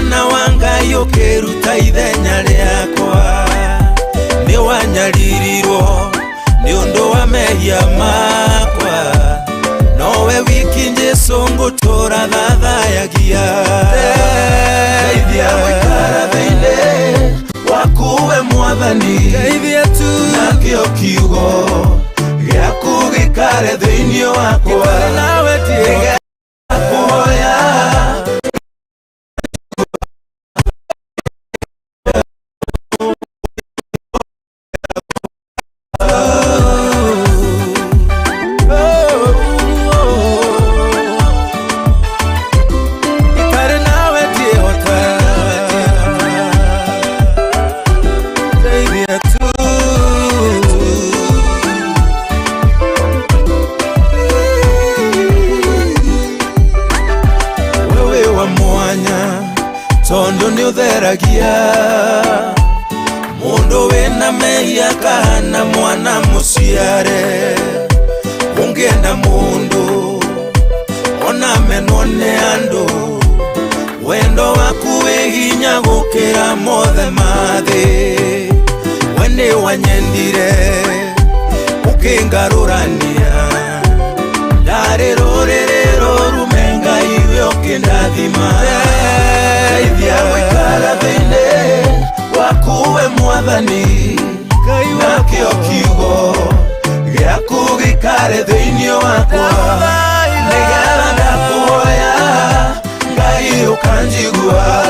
mwana wanga yokeruta ithenya riakwa ni wanyaririrwo ni undu wa mehia makwa nowe wiki Jesu ngutura thathayagia Geithia gwikara thiini wakuwe Mwathani nakio kiugo giaku gikare thiini wakwa kuhoya tondo ni utheragia mundu wina mehia kahana mwana muciare ungienda mundu ona menwo ni andu wendo waku wi hinya gukira mothe mathi wene wanyendire ukingarurania ndari ruriri rumenga iwe ukindathima Geithia gwikara thiini wakuwe Mwathani nakio kiugo giaku gikare thiini wakwa nigetha ndakuhoya Ngai ukanjigua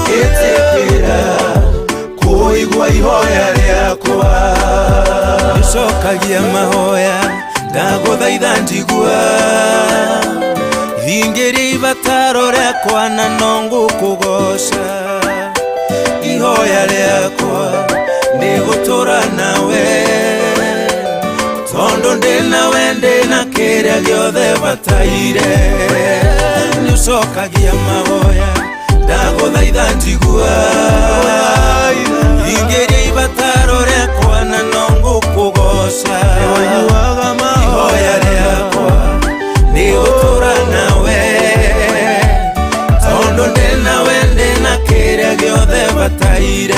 itikira kuigua ihoya riakwa nicokagia mahoya ndaguthaitha njigua Thingiri ibataro riakwa na nongu kugoca ihoya riakwa ni gutura nawe tondo ndinawe ndina kiria giothe bataire nicokagia mahoya ndaguthaitha njigua Thingiri ibataro riakwa na nongu kugoca ihoya riakwa ni gutura nawe tondo ndinawe ndina kiria giothe bataire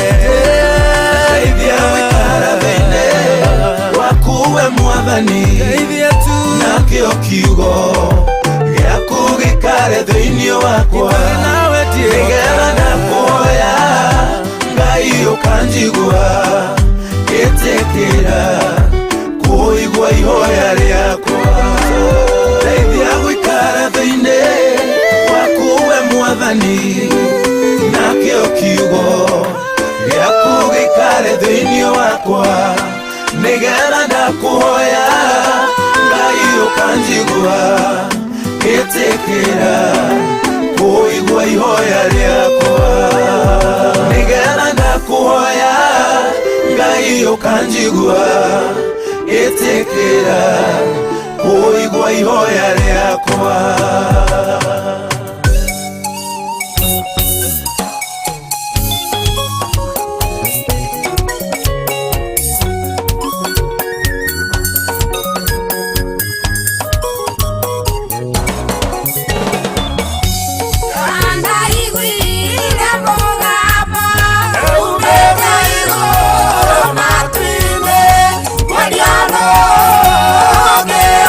Geithia gwikara thiini wakuwe Mwathani nakio kiugo giaku gikare thiini wakwa nigetha ndakuhoya Ngai ukanjigua itikira kuigua ihoya riakwa Geithia gwikara thiini wakuwe Mwathani nakio kiugo giaku gikare thiini wakwa nigetha ndakuhoya Ngai ukanjigua itikira kuigua ihoya riakwa nigetha ndakuhoya Ngai ukanjigua itikira kuigua ihoya riakwa Yeah.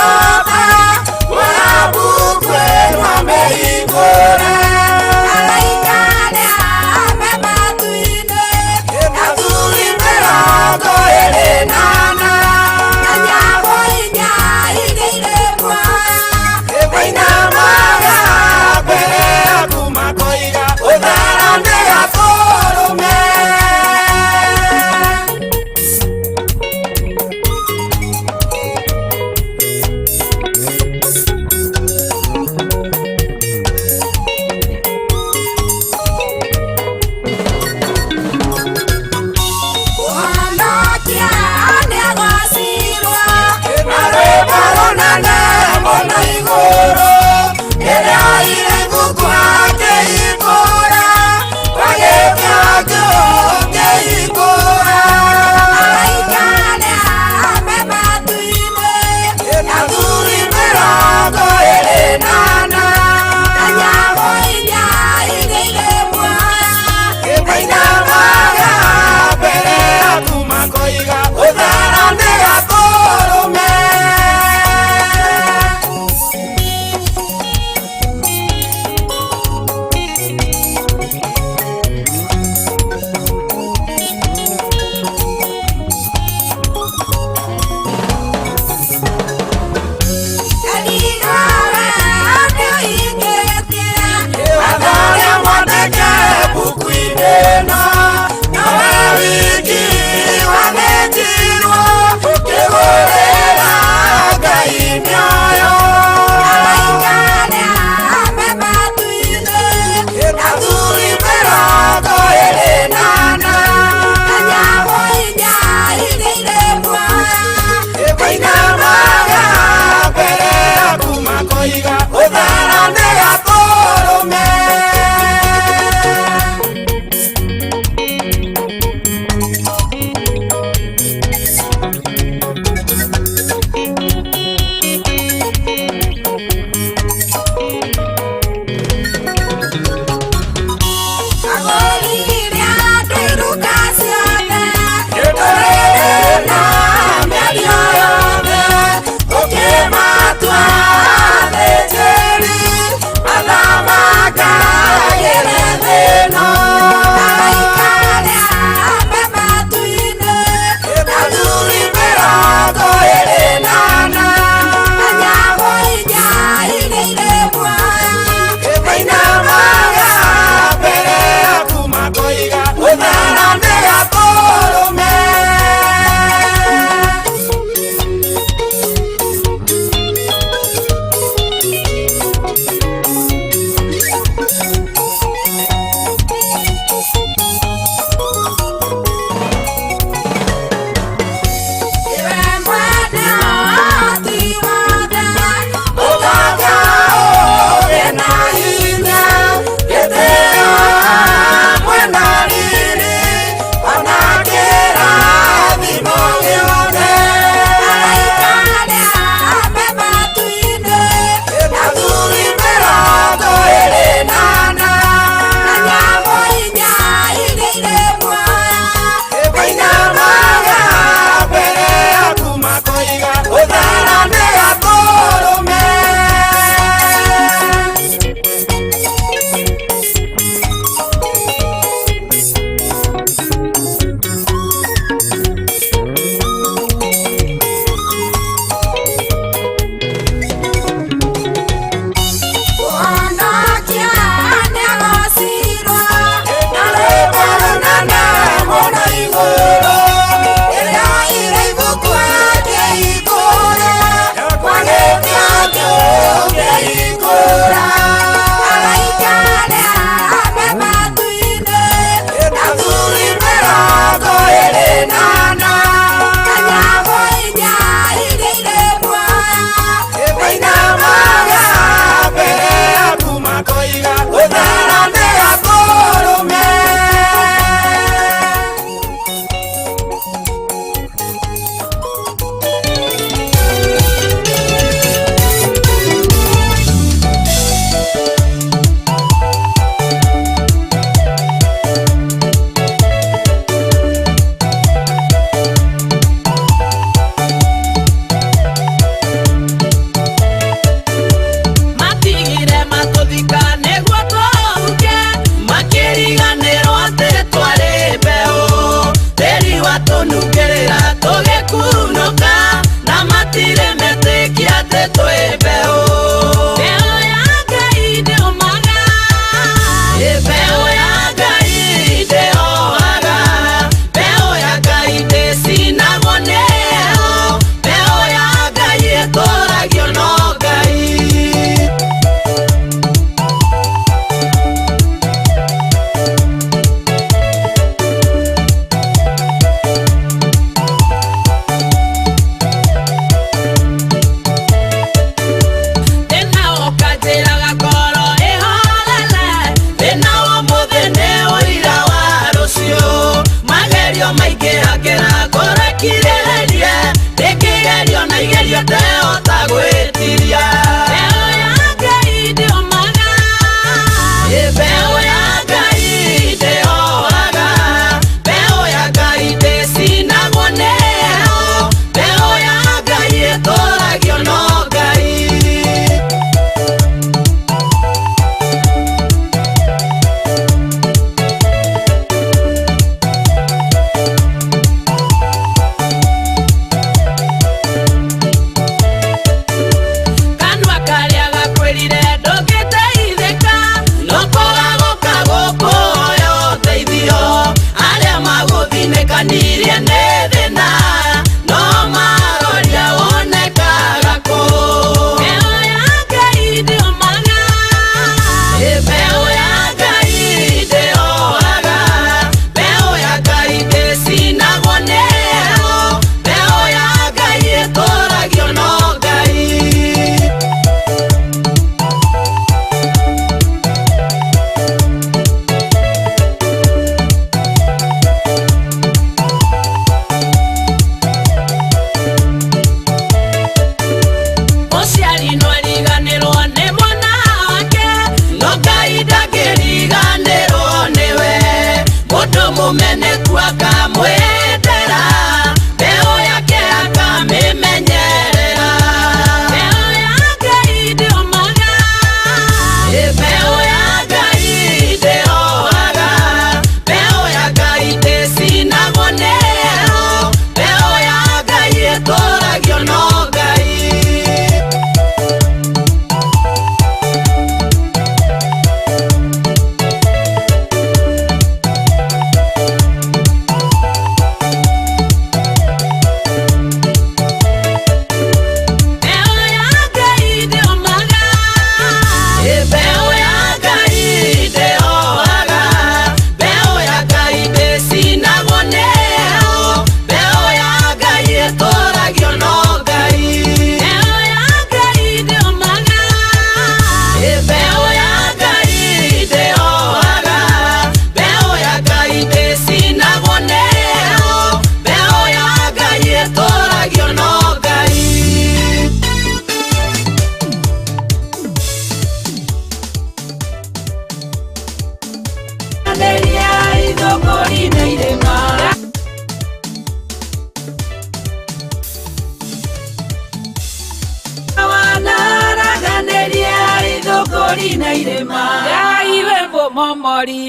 ithogori na irema. Ngai we mũmomori,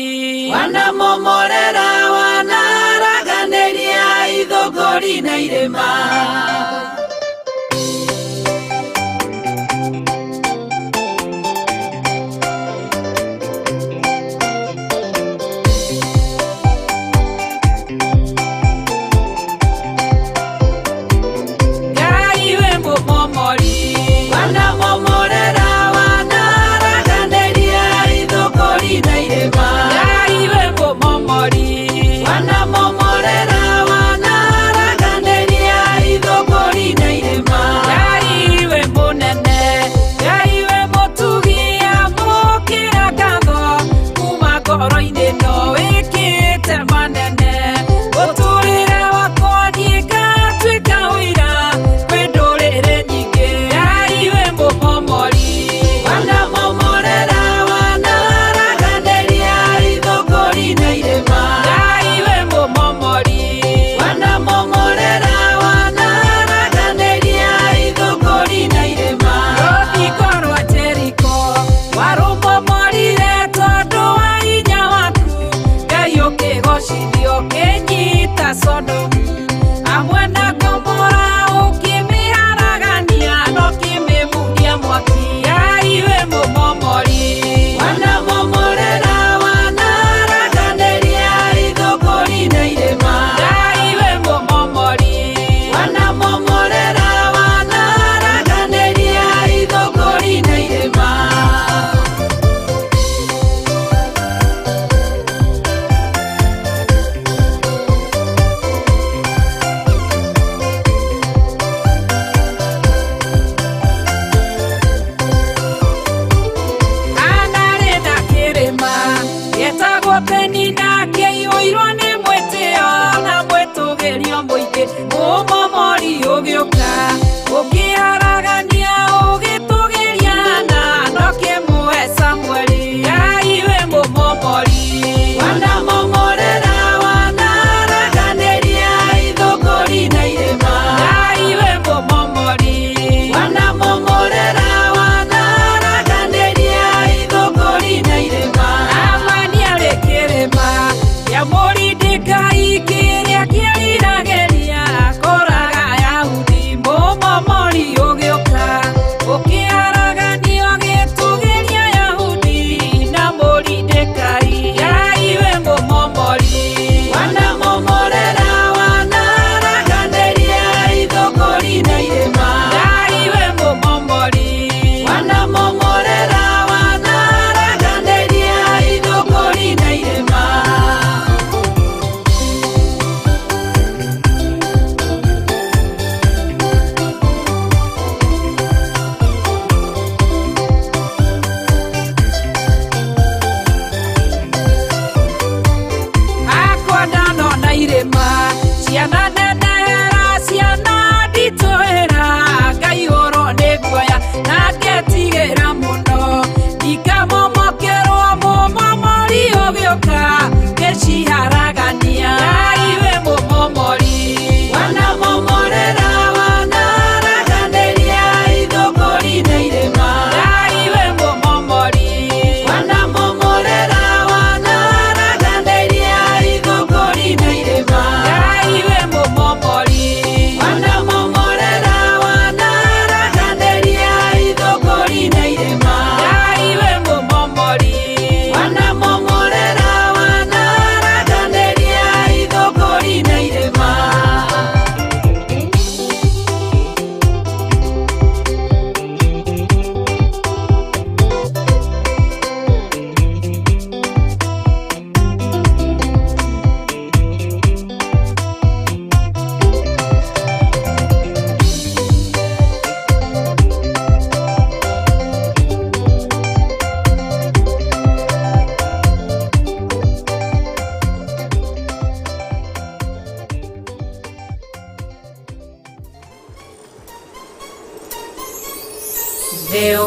Wanamomorera wanaraganĩria ithogori na irema.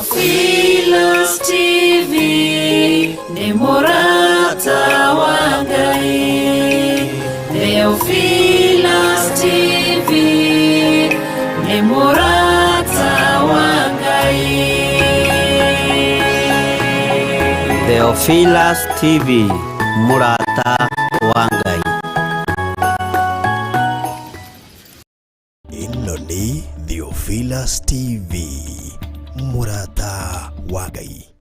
Theophilus TV ni murata wa Ngai. Theophilus TV ni murata wa Ngai. Theophilus TV, Murata wa Ngai. Ino ni Theophilus TV, Murata wa Ngai.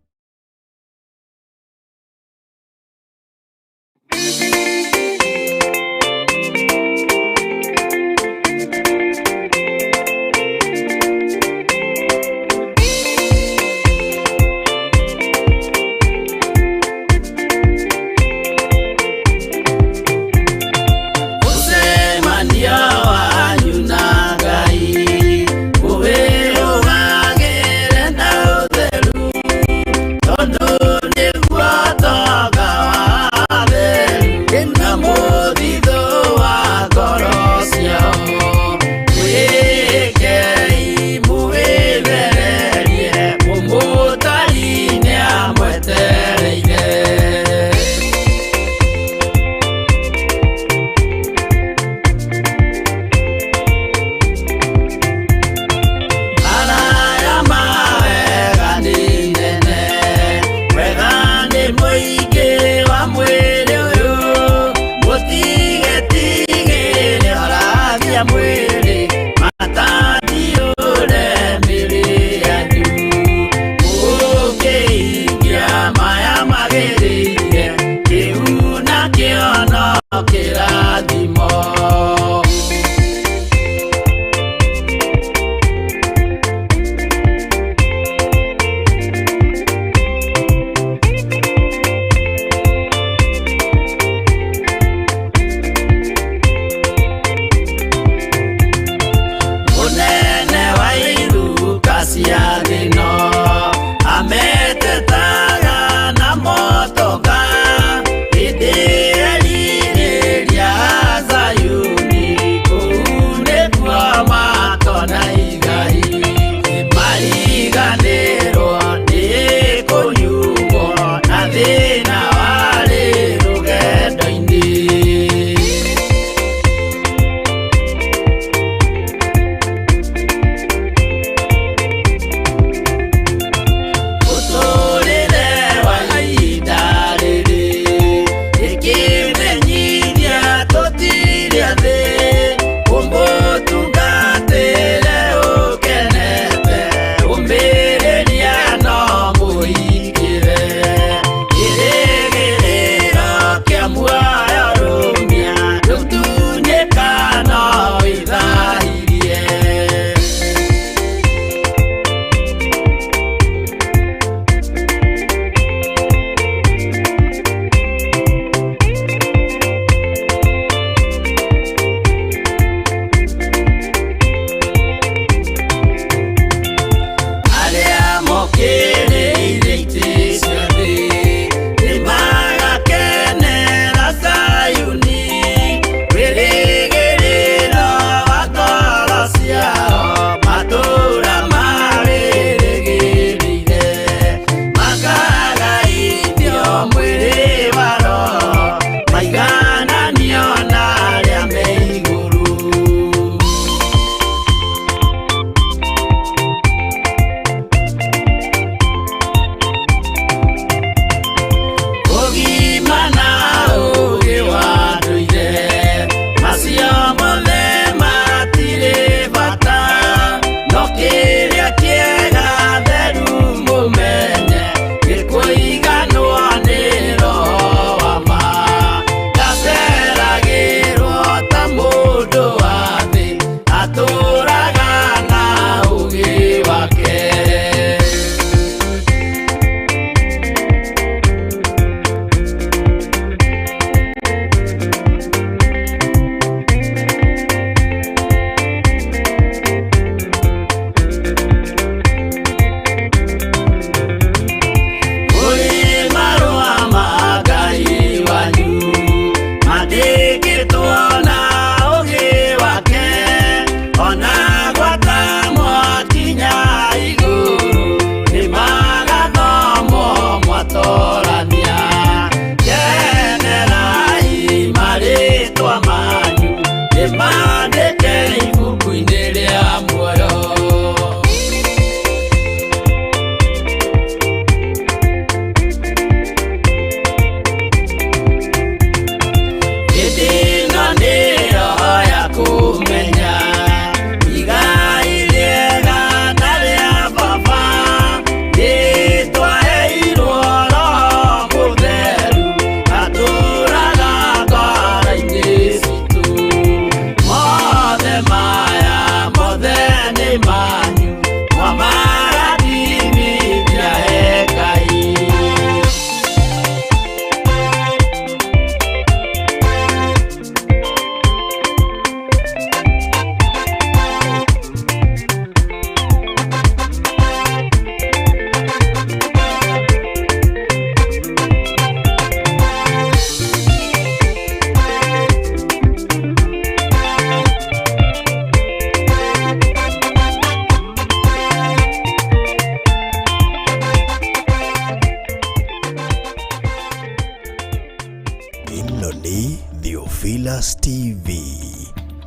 Theophilus TV,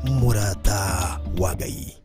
murata wa Ngai.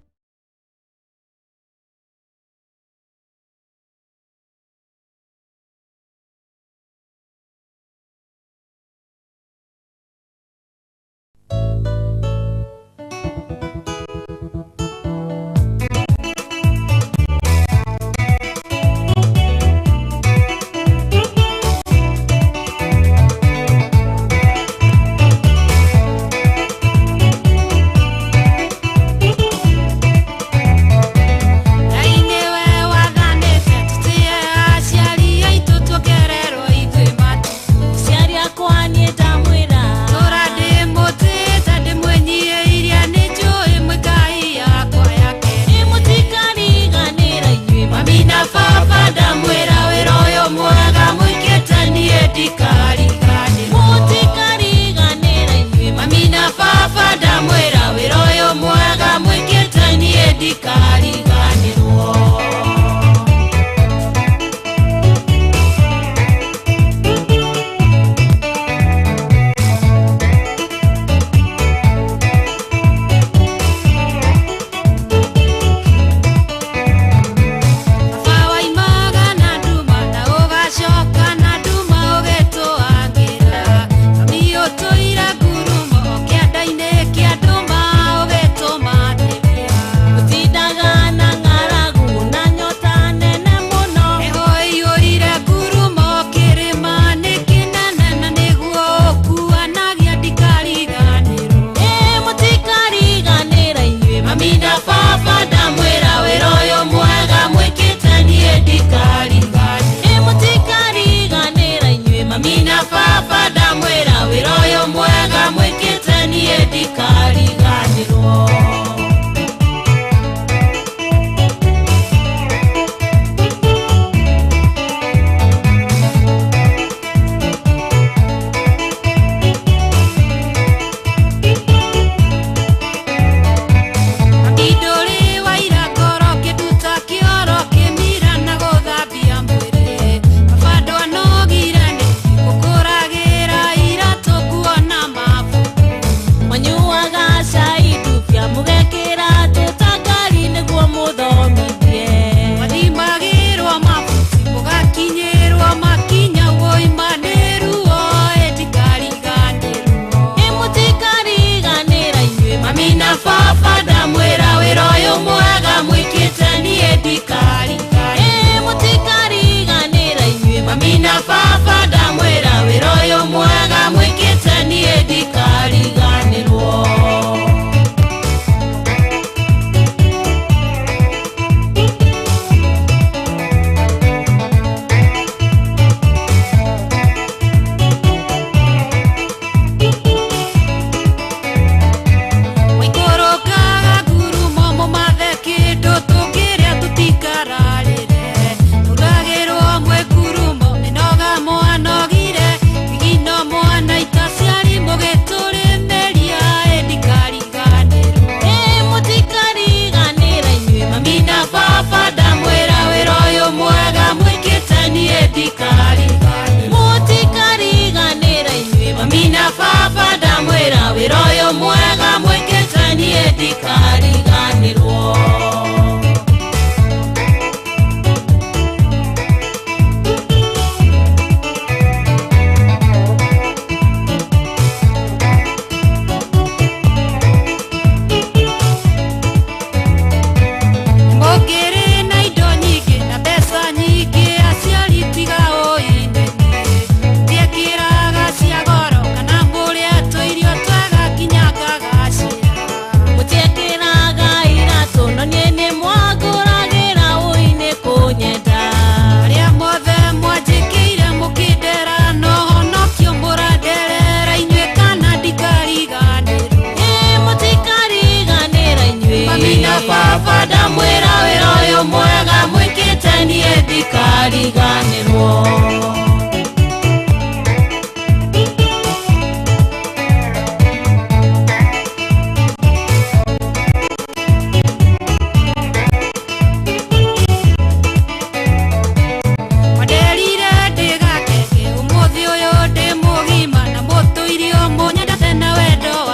Muthio yo de mugima na mutu irio munyendete na wendo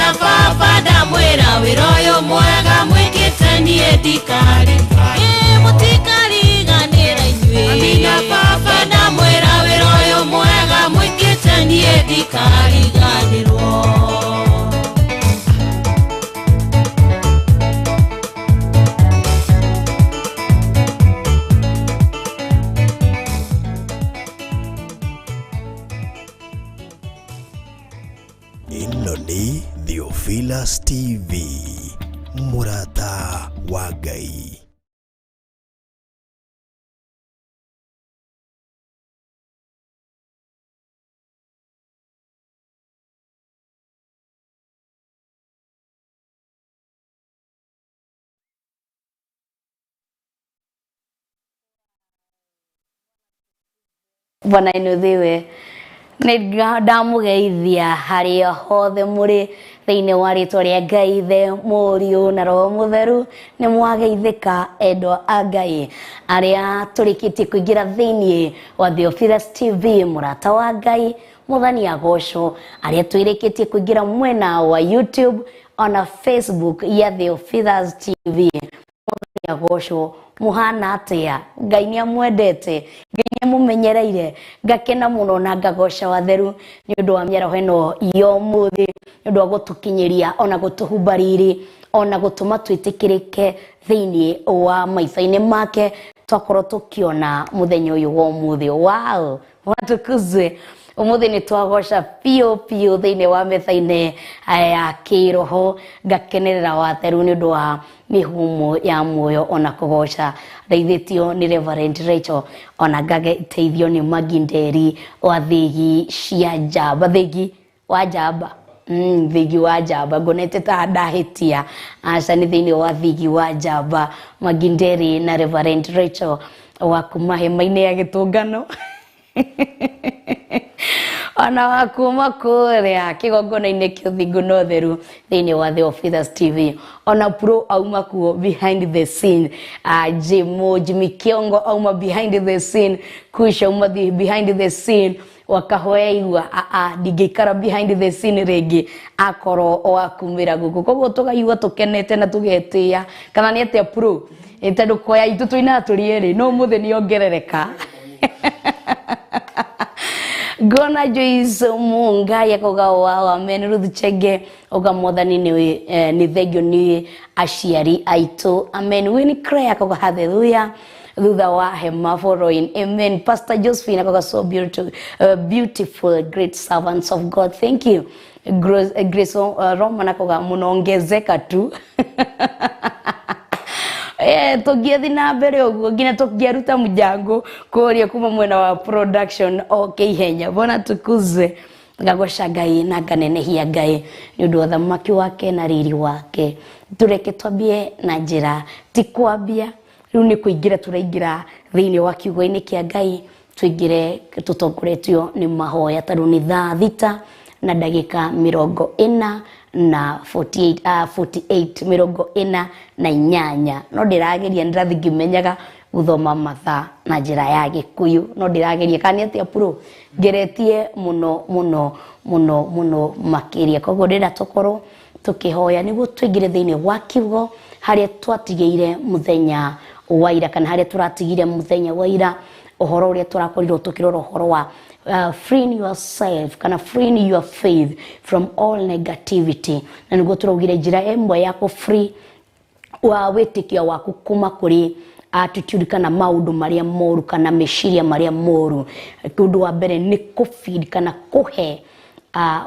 Amina baba ndamwira wira uyu mwega mwikite nie ndikari mutikariganira inyui. Amina baba ndamwira wira uyu mwega mwikite nie ndikariganirwo. Ino ni Theophilus TV, murata wa Ngai. Bwana inuthiwe nĩ ndamugeithia harĩa hothe mũrĩ thĩinĩ wa rĩtwa rĩa Ngai Ithe Mũriũ na Roho Mũtheru. Nĩ mwageithĩka endwa a Ngai arĩa tũrĩkĩtie kũingĩra thĩinĩ wa Theophilus TV mũrata wa Ngai Mũthani agocwo, arĩa twĩrĩkĩtie kũingĩra mwena wa YouTube ona Facebook ya Theophilus TV. Mũthani agocwo, muhana atia? Ngai nĩ amwendete, Ngai nĩ amũmenyereire, ngakena mũno na ngagoca watheru nĩ ũndũ wa mĩaraho ĩno ya ũmũthĩ, nĩ ũndũ wa gũtũkinyĩria ona gũtũhumba riri ona gũtũma twĩtĩkĩrĩke thĩinĩ wa maitho-inĩ make twakorwo tũkĩona mũthenya ũyũ wa ũmũthĩ. Wow, watukuzwe. Umuthi ni twagoca pio thĩinĩ wa Metha-ini ya Kiroho, ngakenerera watheru nĩ ũndũ wa mihumo ya muoyo ona kugoca ndeithĩtio nĩ Reverend Rachel ona ngageithio nĩ Maginderi wa thigi cia njamba, thigi wa njamba thigi wa njamba, ngonete ta ndahĩtia aca nĩ thĩinĩ wa thigi wa njamba Maginderi na Reverend Rachel wa kuma hema-inĩ ya Gĩtũngano ona wakuma kuria kigongona-inĩ kĩa ũthingu na ũtheru thĩinĩ wa Theophilus TV, ona pro auma kuo behind the scene, Jimmy Kiongo auma behind the scene, Kusha auma behind the scene, wakahoya igua ndingĩikara behind the scene rĩngĩ akorwo wakumĩra gũkũ, koguo tũkaigua tũkenete na tũgetĩĩa kana nĩ atĩa pro tondũ koya itũ twĩna tũrĩ no mũthĩ nĩongerereka. Gona Joyce Munga yakoga wa men Ruth Chege oga Mwathani ni thegio ni aciari aitu, amen. Wini cry yakoga hallelujah thutha wa hema following, amen. Pastor Josephine yakoga so beautiful great servants of God, thank you. Grace Roman yakoga munaongezeka tu tugiathi na mbere uguo ngina tukiaruta mujango kuria kuma mwena wa production okay ihenya. Bona tukuze ngagoca Ngai na nganenehia Ngai ni undu wa thamaki wake na riri wake. Tureke twambie na njira ti kwambia riu ni kuingira turaingira thiini wa kiugo-ini kia Ngai, tuingire tutongoretio ni mahoya taru ni thaa thita na ndagika 40 na 48 mirongo ina na inyanya. No ndirageria ndirathi ngimenyaga guthoma mathaa na njira ya Gikuyu, no ndirageria kana atia pro ngeretie muno makiria. Koguo ndira tokorwo tukihoya niguo twingire thiini wa kiugo haria twatigeire muthenya wa ira kana haria turatigire muthenya wa ira, uhoro uria turakorirwo tukirora uhoro wa freeing yourself kana freeing your faith from all negativity. Na niguo turaugire njira emwe ya ku free wa wĩtĩkio waku kuma kuri attitude kana maundu maria moru kana meciria maria moru. Kundu wa mbere ni kufeed kana kuhe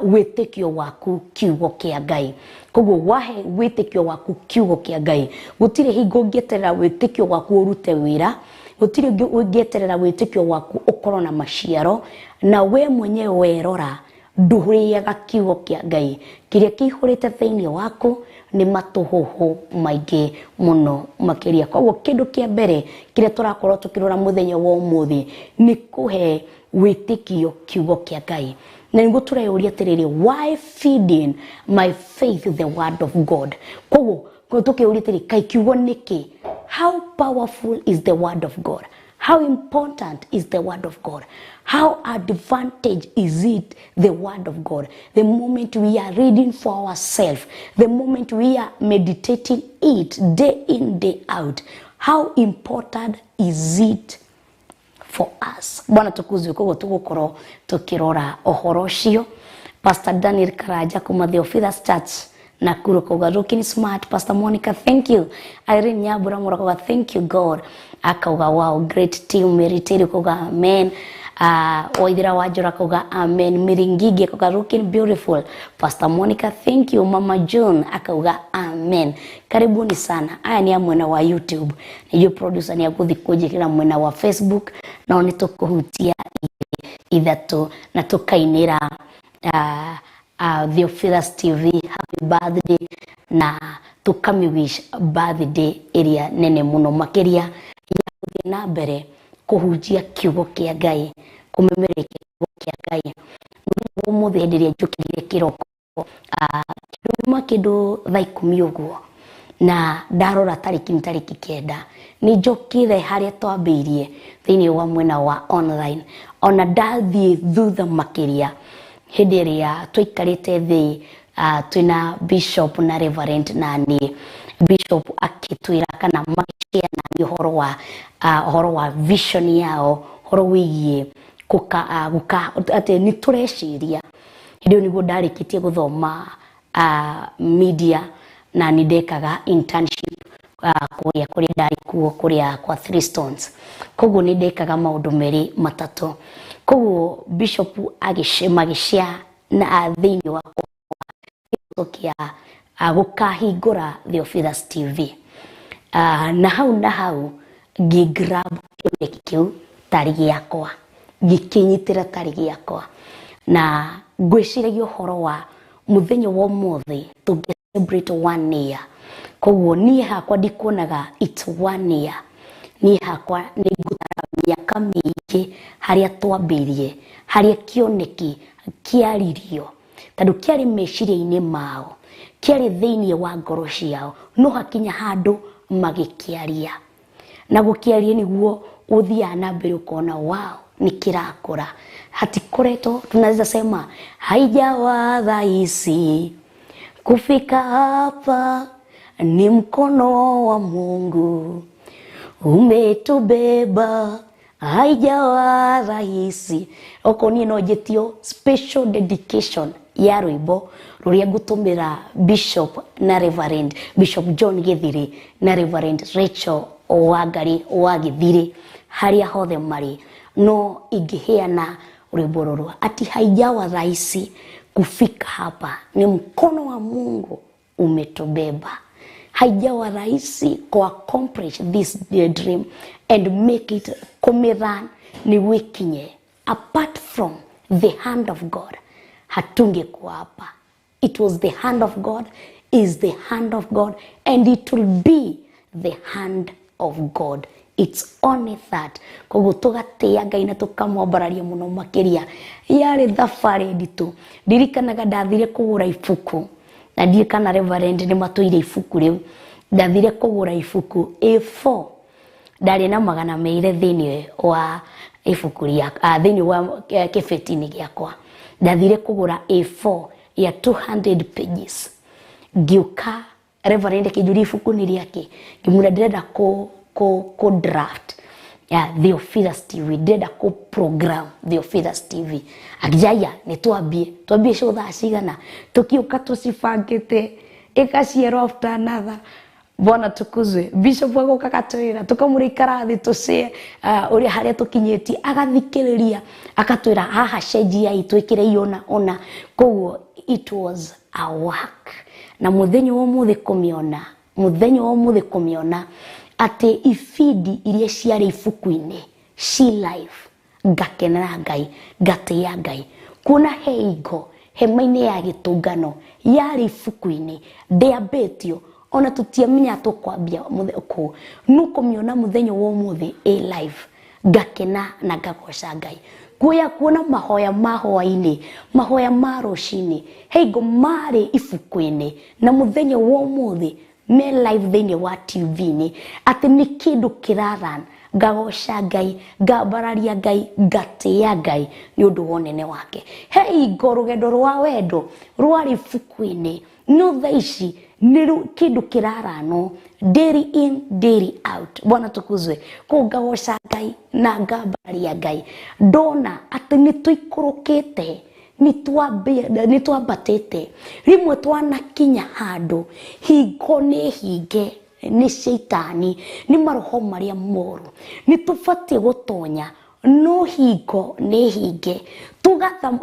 wĩtĩkio waku kiugo kia Ngai. Koguo wahe wĩtĩkio waku kiugo kia Ngai, gutire hingo ngieterera wĩtĩkio waku urute wira, gutire ngieterera wĩtĩkio waku ukorwo na maciaro, na we mwenyewe werora nduhuriaga kiugo kia Ngai. Kiria kihurite thiini waku ni matuhuhu maingi muno makiria. Koguo kindu kia mbere kiria turakorwo tukirora muthenya wa umuthi ni kuhe wĩtĩkio kiugo kia Ngai. Na niguo tureyuria atiriri, why feeding my faith the word of God? Koguo tukiuria atiriri, kai kiugo niki? How powerful is the word of God? How important is the word of God? How advantage is it the word of God? The moment we are reading for ourselves, the moment we are meditating it day in, day out, how important is it for us? Bwana tukuzwe kogo tugukoro tukirora ohoro ucio. Pastor Daniel Karaja kuma Theophilus Church Nakuru koga looking smart. Pastor Monica, thank you. Irene Nyabura Murakoga, thank you God. Akauga wow, great team. Meriteri koga amen. Oidira Wajura koga amen. Miringigi koga looking beautiful. Pastor Monica, thank you. Mama June akauga amen. Karibuni sana. Aya ni ya mwena wa YouTube. Niyo producer ni ya kuthikuje kila mwena wa Facebook. Na onitokuhutia idhato na tukainira Theophilus TV happy birthday na tukamiwish birthday area nene muno makeria ya kuthii na mbere kuhunjia kiugo kia Ngai kumemerera kiugo kia Ngai umuthi hendiria njukirire kiroko kindu thaa 10 uguo na ndarora tariki 9 ni njokire haria twambirie thiini wa mwena wa online ona ndathie thutha makeria hindi ria twikarite thi twina bishop na reverend nani bishop akitwira kana makishia na horo wa vision yao horo wigie guka ate ni tureciria hindi niguo ndarikitie guthoma media na nidekaga internship kuria ndari kuo kuria kwa 3 stones koguo nidekaga maundu meri matatu. Koguo bishop agishia na thiini wa kutokia gukahingura Theophilus TV na hau gigrab kioneki kiu tarigi yakwa gikinyitira tarigi yakwa na gwiciragia horo wa muthenya wa muthi to celebrate 1 year. Koguo nie hakwa ndikuonaga it's 1 year. Ni hakwa ni gutara miaka mingi haria twambirie haria kioneki kiaririo tondu kiari meciria-ini mao kiari thiini wa ngoro ciao no hakinya handu magikiaria na gukiaria niguo uthia na mbere ukona wow nikirakura hatikoreto tunaweza sema haijawa rahisi kufika hapa ni mkono wa Mungu umetubeba haijawa rahisi okoni no jetio special dedication ya rwimbo ruria gutumira bishop na reverend bishop John Githiri na reverend Rachel Owagari wa Githiri haria hothe mari no ingiheana rwimbo ruru ati haijawa rahisi kufika hapa ni mkono wa Mungu umetubeba. Haijawa rahisi ku accomplish this dream and make it kumiran ni wikinye. Apart from the hand of God, hatungekuwa hapa. It was the hand of God, is the hand of God, and it will be the hand of God. It's only that. Koguo tugatia Ngai na tukamwambararia muno makiria. Yari thafari nditu. Ndirikanaga ndathire kugura ibuku. Na ndiye kana reverend ni matuire ibuku riu. Ndathire kugura ibuku A4. Ndari na magana meire thiini wa ibuku ria thiini wa kibeti-ini giakwa. Ndathire kugura A4 ya 200 pages. Giuka reverend kijuri ibuku ni riake. Ngimura ndirenda ko draft ya Theophilus TV ndenda ko program Theophilus TV akijaya ni twambie cio thaa cigana tukiuka tucibangite ikaciero after another. Bwana tukuzwe bishop wako kakatwira tukamurikara thi tucie uria haria tukinyeti agathikiriria akatwira haha cenjia itwikire iona ona koguo it was a work na muthenya wa muthi kumiona ate ifidi iria ciari ibuku-ini ci life ngakenera Ngai ngatia Ngai kuna heigo hema-ini ya gitungano yari ibuku-ini ndiambitio ona tutiamenya tukwambia mutheko nukumiona muthenya wa muthi life ngakena na ngagoca Ngai kuona mahoya hwa-ini mahoya ma ruci-ini heigo mari ibuku-ini na muthenya wa muthi me live thiini wa TV-ini ati ni kindu kiraran ngagoca Ngai, ngambararia Ngai, ngatia Ngai ni undu wonene wake. He ingo rugendo rwa wendo rwari fuku-ini no thaici ni kindu kirarano daily in daily out. Bwana tukuzwe. Ko ngagoca Ngai na ngambararia Ngai, ndona ati ni tuikurukite, ni twambatite, rimwe twanakinya handu hingo ni hinge ni shaitani, ni maroho maria moru, ni tufatie gutonya no hingo ni hinge,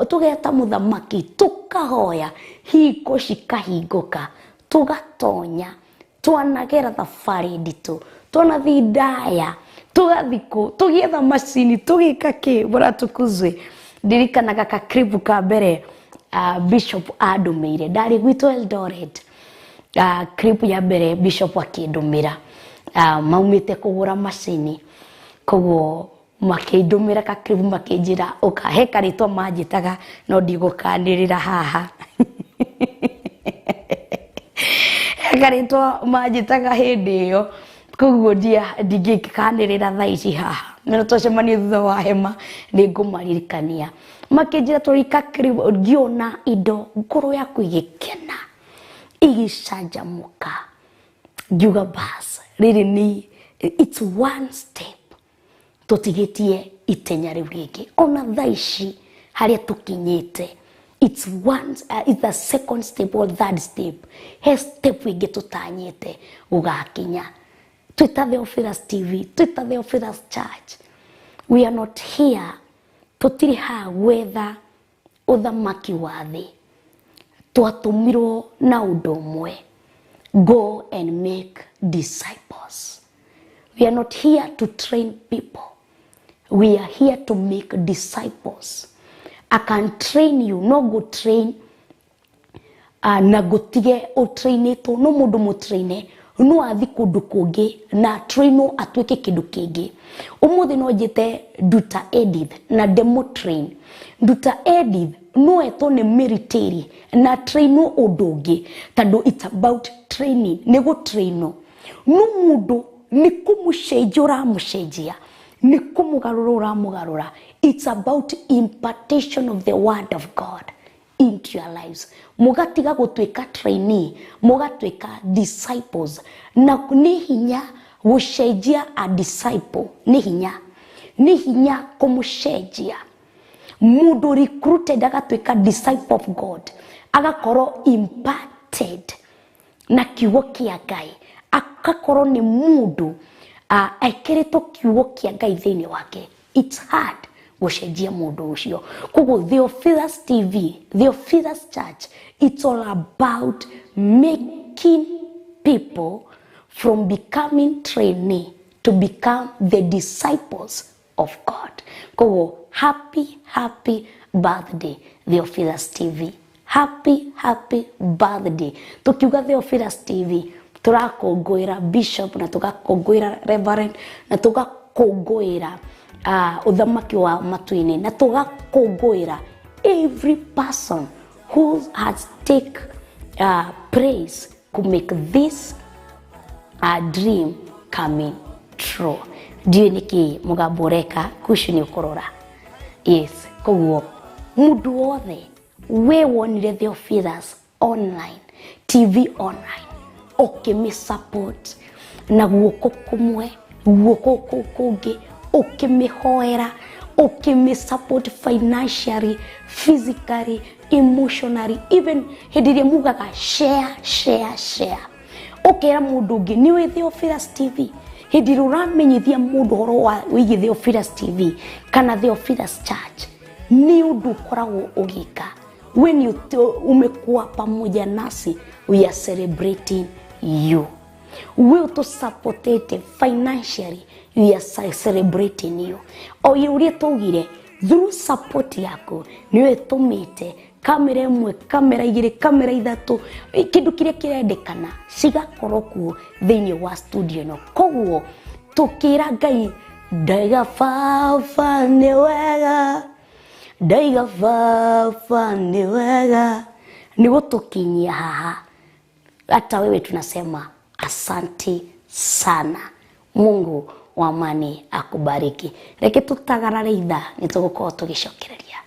tugeta muthamaki tukahoya hingo cikahinguka, tugatonya twanagera thabari nditu, twanathi ndaya, tugathiku tugietha macini tugika ki. Bora tukuzwe. Ndirikanaga ka kribu ka mbere Bishop adumeire ndari gwitu Eldoret. Kribu ya mbere Bishop akindumira maumite kugura macini, koguo makindumira ka kribu makinjira ukahe karitwa manjitaga no ndigukanirira haha karitwa manjitaga hindi iyo, koguo ndingikanirira thaici haha, no twacemanie thutha wa hema ningumaririkania. Makinjira turika kribu ngiona indo ngoro yaku igikena igicanjamuka, ngiuga bas riri ni it's one step tutigitie itenya riu ringi. Ona thaici haria tukinyite it's the second step or third step. He step wingi tutanyite ugakinya. Twitter Theophilus TV, Twitter Theophilus Church. We are not here tutiri ha gwetha uthamaki wa thi, twatumirwo na undu umwe, go and make disciples. We are not here to train people, we are here to make disciples. I can train you, no go train na gutige o trainito no mundu mutraine no athi kundu kungi na traino atweke kindu kingi. Umuthi no jite Dr. Edith na demo train. Dr. Edith no eto ne military na traino odongi, tando it's about training, nego traino no mundu ni kumushejura mushejia, ni kumugarura mugarura. It's about impartation of the word of God into your lives. Mugatiga gutweka trainee, mugatweka disciples. Na ni hinya gushejia a disciple, ni hinya kumushejia. Mundu recruited agatweka disciple of God, agakoro imparted na kiugo kia Ngai, akakoro ni mundu ekereto kiugo kia Ngai thiini wake. It's hard gushejia mundu ucio. Koguo Theophilus TV, Theophilus Church, it's all about making people from becoming trainee to become the disciples of God. Koguo happy birthday Theophilus TV. Happy birthday. Tukiuga Theophilus TV turakongoira Bishop na tugakongoira Reverend na tugakongoira uthamaki wa matu-ini na tugakongoira every person who has take praise to make this dream coming true. Ndiyo niki mugaboreka kushuni ukorora. Yes, koguo mundu wothe we wonire Theophilus online, TV online, me support na guoko kumwe, guoko kungi, mihoera, me support financially, physically, emotionally, even hedire mugaga share. Okera mundu ngi niwe Theophilus TV. Hedire uramenyithia mundu horo wa wigi Theophilus TV kana Theophilus Church. Ni undu koragwo ugika. When you umekuwa pamoja nasi, we are celebrating you. We to support it financially, we are celebrating you. O yuri tugire through support yako niwe tumite kamera imwe, kamera igire, kamera ithatu, kindu kiria kirendekana cigakorwo kuo thiini wa studio no. Koguo tukira Ngai ndaiga baba ni wega, ndaiga baba ni wega, ni gutukinyia haha. Hata wewe tunasema asante sana. Mungu wa amani akubariki. Reke tutagarare itha nitugukorwo tugicokereria.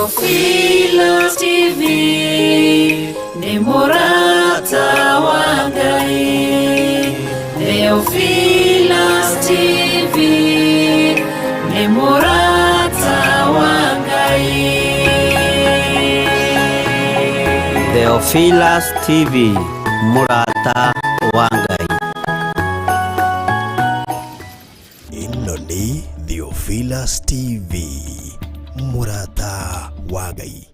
Theophilus TV ni murata wa Ngai. Theophilus TV ni murata wa Ngai. Theophilus TV murata wa Ngai. Ino ni Theophilus TV murata wa Ngai.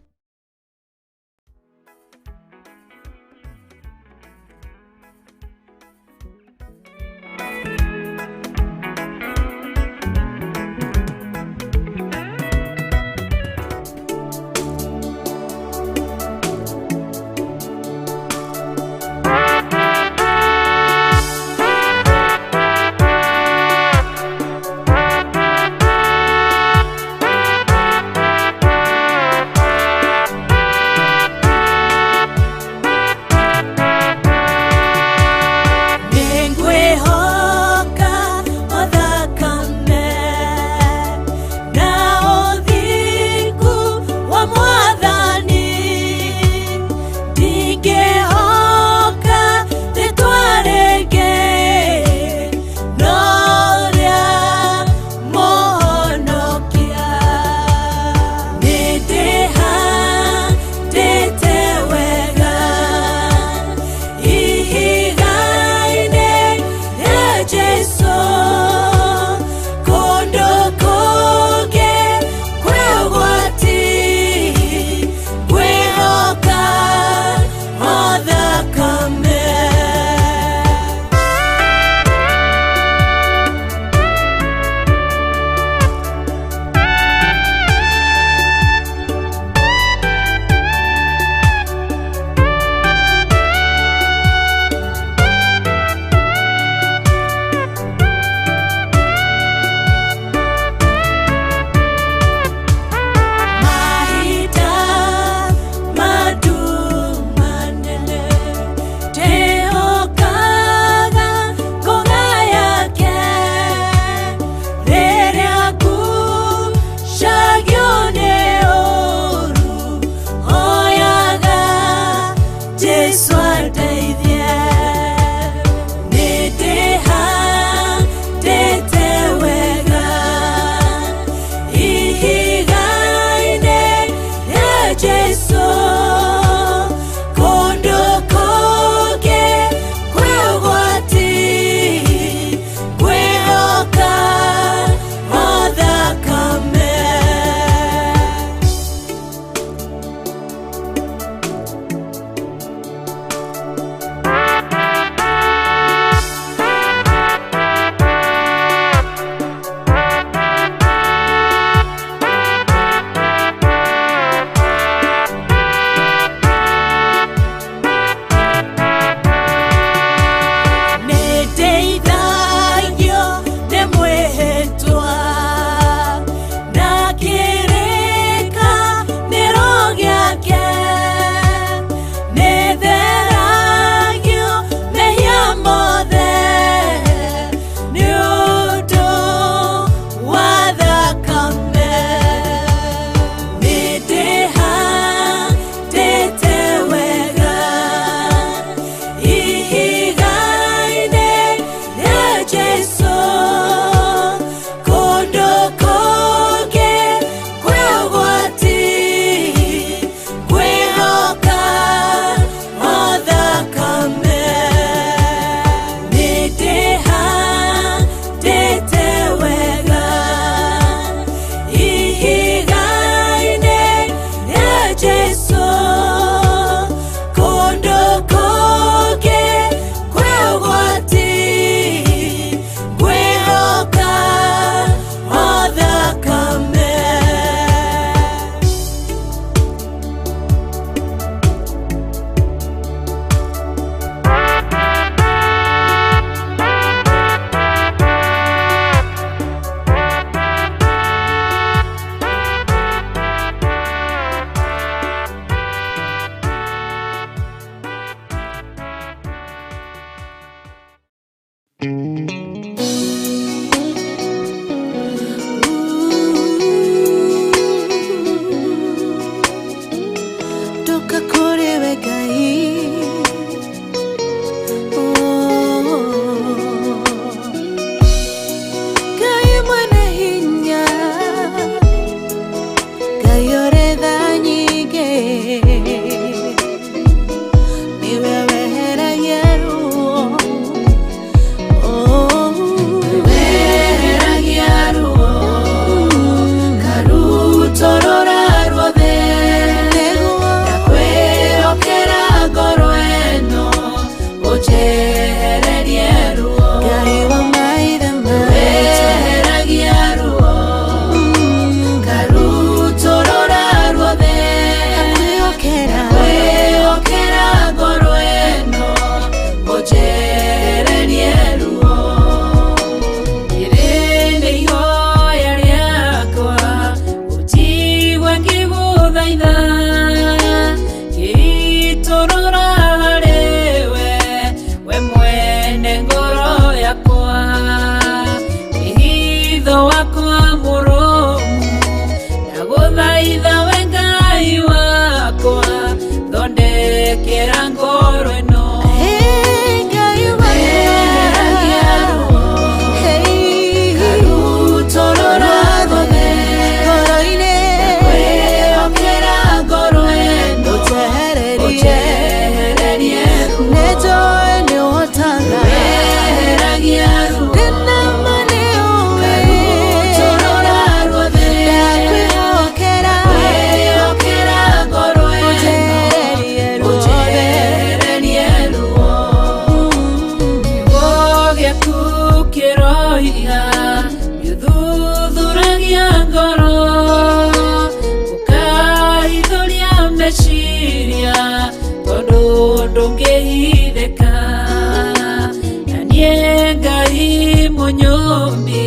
mumbi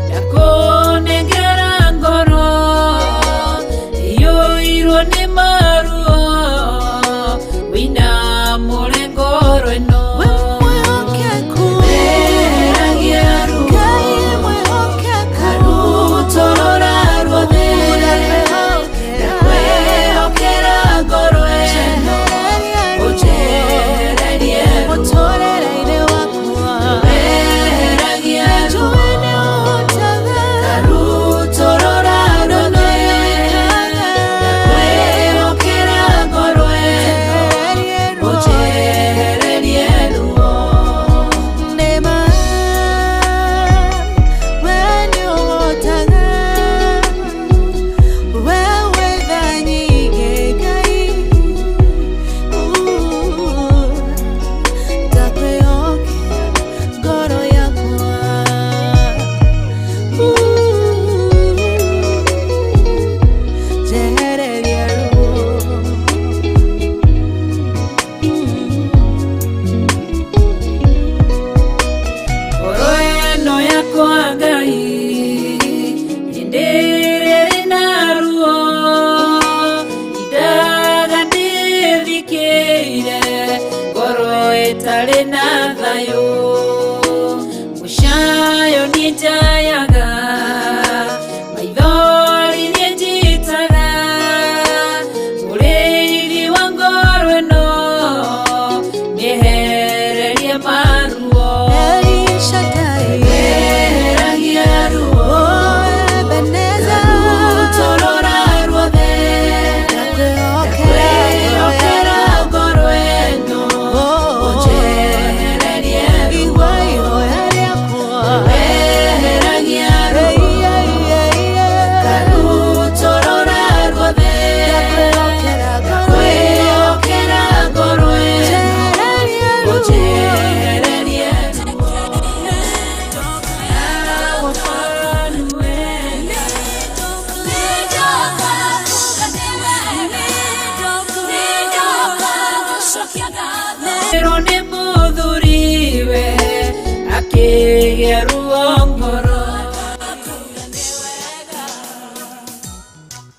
ndakunengera ngoro iyo irone maruo wina mulengoro eno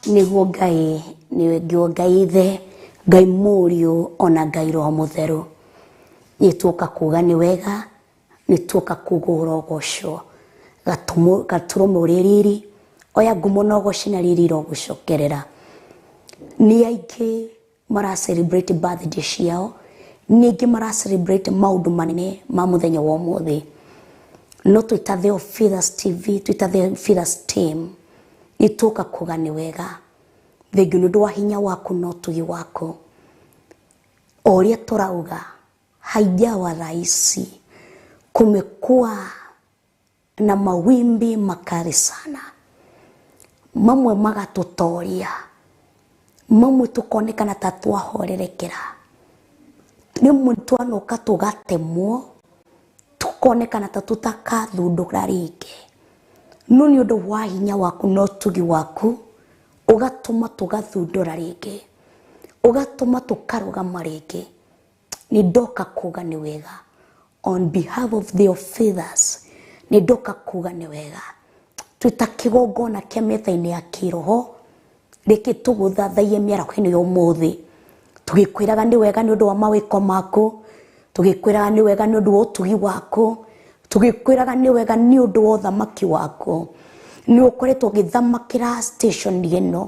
niguo Ngai niwe Ngai ithe Ngai Mũriũ ona Ngai Roho Mũtheru nituka kuga ni wega nituka kugura ũgocwo gaturumo rĩrĩ oya ngumo no gocina rĩrĩ ro gucokerera ni aingĩ mara celebrate birthday ciao ni aingĩ mara celebrate maundu manene ma muthenya wa ũmũthĩ no twita Theophilus TV twita Theophilus team nituka kuga ni wega thengio nĩ ndwa hinya waku no tugi wako oria turauga haijawa rahisi kumekuwa na mawimbi makali sana mamwe magatutoria mamwe tukonekana ta twahorerekera rimwe twanoka tugatemwo tukonekana ta tutakathundũra rĩngĩ no nĩ ũndũ wa hinya waku no tugi waku ugatuma tugathundũra rĩngĩ ugatuma tukarũgama rĩngĩ ni ndoka kuga ni wega on behalf of the Theophilus ni ndoka kuga ni wega twita kigongona kia Metha-Ini Ya Kiroho reke tuguthathaie mĩaraho-inĩ ya ũmũthĩ tugikwiraga ni wega ni ũndũ wa mawĩko maku tugikwiraga ni wega ni ũndũ wa ũtugi waku tugikwiraga ni wega ni ũndũ wa ũthamaki waku ni ukoretwo githamakira station ĩno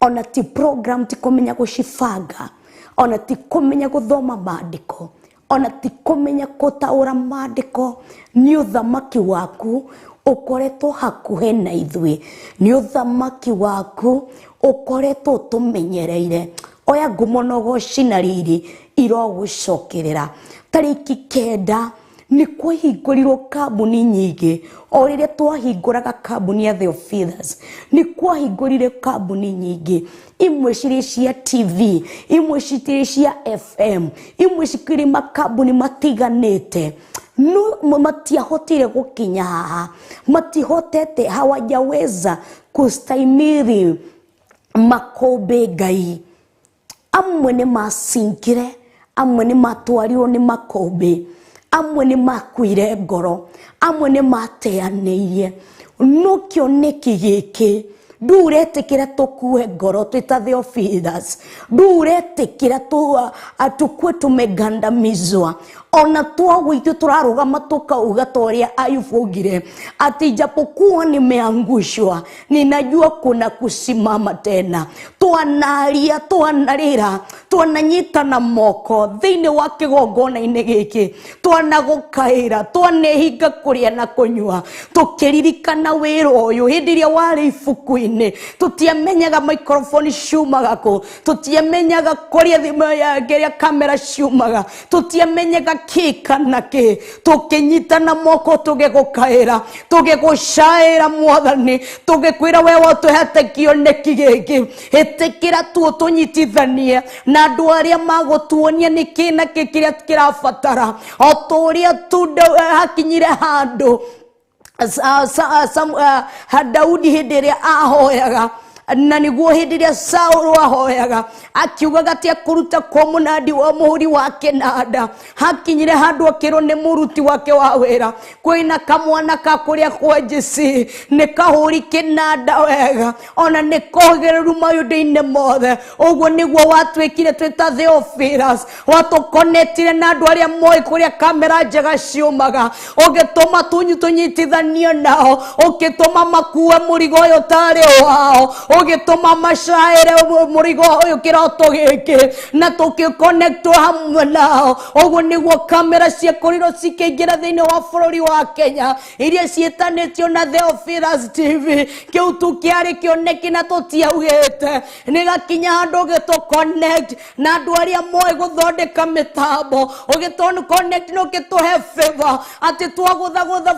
ona ti program ti kumenya gucibanga ona ti kumenya guthoma maandiko ona ti kumenya gutaũra maandiko ni ũthamaki waku ukoretwo hakuhe na ithuĩ ni ũthamaki waku ukoretwo tumenyereire oya ngumo no gocina rĩrĩ irogucokerera tariki 9 ni kwahingũrirwo kambuni nyingĩ o rĩrĩa twahingũraga kambuni ya Theophilus ni kwahingũrire kambuni nyingĩ imwe cirĩ cia TV imwe cirĩ cia FM imwe cikĩrĩ makambuni matiganĩte no matiahotire gukinya haha matihotete hawajaweza kustahimili makombe Ngai amwe nĩ macingire amwe nĩ matwarirwo nĩ makombe amwe ni makuire ngoro, amwe ni mateanĩirie. No kĩoneki gĩkĩ nduretekera tukue ngoro twita Theophilus, nduretekera tukue tumegandamizwa. Ona twagwitũ turarugama tukauga toria Ayubu augire ati japokuwa nimeangushwa ninajua kuna kusimama tena. Twanaria, twanarĩra, twananyitana moko thĩinĩ wa kĩgongona-inĩ gĩkĩ, twanagũkaĩra, twanehinga kũrĩa na kũnyua, tũkĩririkana wĩra ũyũ hĩndĩ ĩrĩa warĩ ibuku-inĩ. Tũtiamenyaga microphone ciumaga kũ, tũtiamenyaga kũrĩa thimũ ya kamera ciumaga, tũtiamenyaga kika nake. Tukinyitana moko tugigukaira, tugigushaira Mwathani, tugikwira we watuhete kĩoneki gĩkĩ. Ĩtĩkĩra tuo tunyitithanie na andũ arĩa magutuonia nĩ kĩna kĩrĩa kĩrabatara. O toria hakinyire handũ Daudi hĩndĩ ĩrĩa ahoyaga, na niguo hĩndĩ ĩrĩa Saũlũ ahoyaga akiugaga ati akuruta kwa mũnandi wa mũhuri wake nanda. Hakinyire handũ akĩrwo nĩ mũruti wake wa wĩra kwĩna kamwana ka kũrĩa kwa Jesi nĩ kahũri kĩnanda wega, ona nĩ kohĩgĩrĩru maũndũ-inĩ mothe. Ũguo nĩguo watuĩkire twĩta Theophilus, watũkonetire na andũ arĩa moĩ kũrĩa kamera njega ciumaga, ũgĩtũma tunyitithanio nao, ũgĩtũma makue mũrigo ũyũ tarĩ wao, ũgĩtũma macaĩre mũrigo ũyũ kĩroto gĩkĩ na tũkĩconnectwo hamwe nao. Ũguo nĩguo kamera ciakorirwo cikĩingĩra thĩinĩ wa bũrũri wa Kenya, iria ciĩtanĩtio na Theophilus TV. Kĩu tu kĩarĩ kĩoneki na tũtiaugĩte, nĩgakinya handũ ũgĩtũconnect na andũ arĩa moĩ gũthondeka mĩtambo, ũgĩtũconnect na ũgĩtũhe favor atĩ twagũthagũtha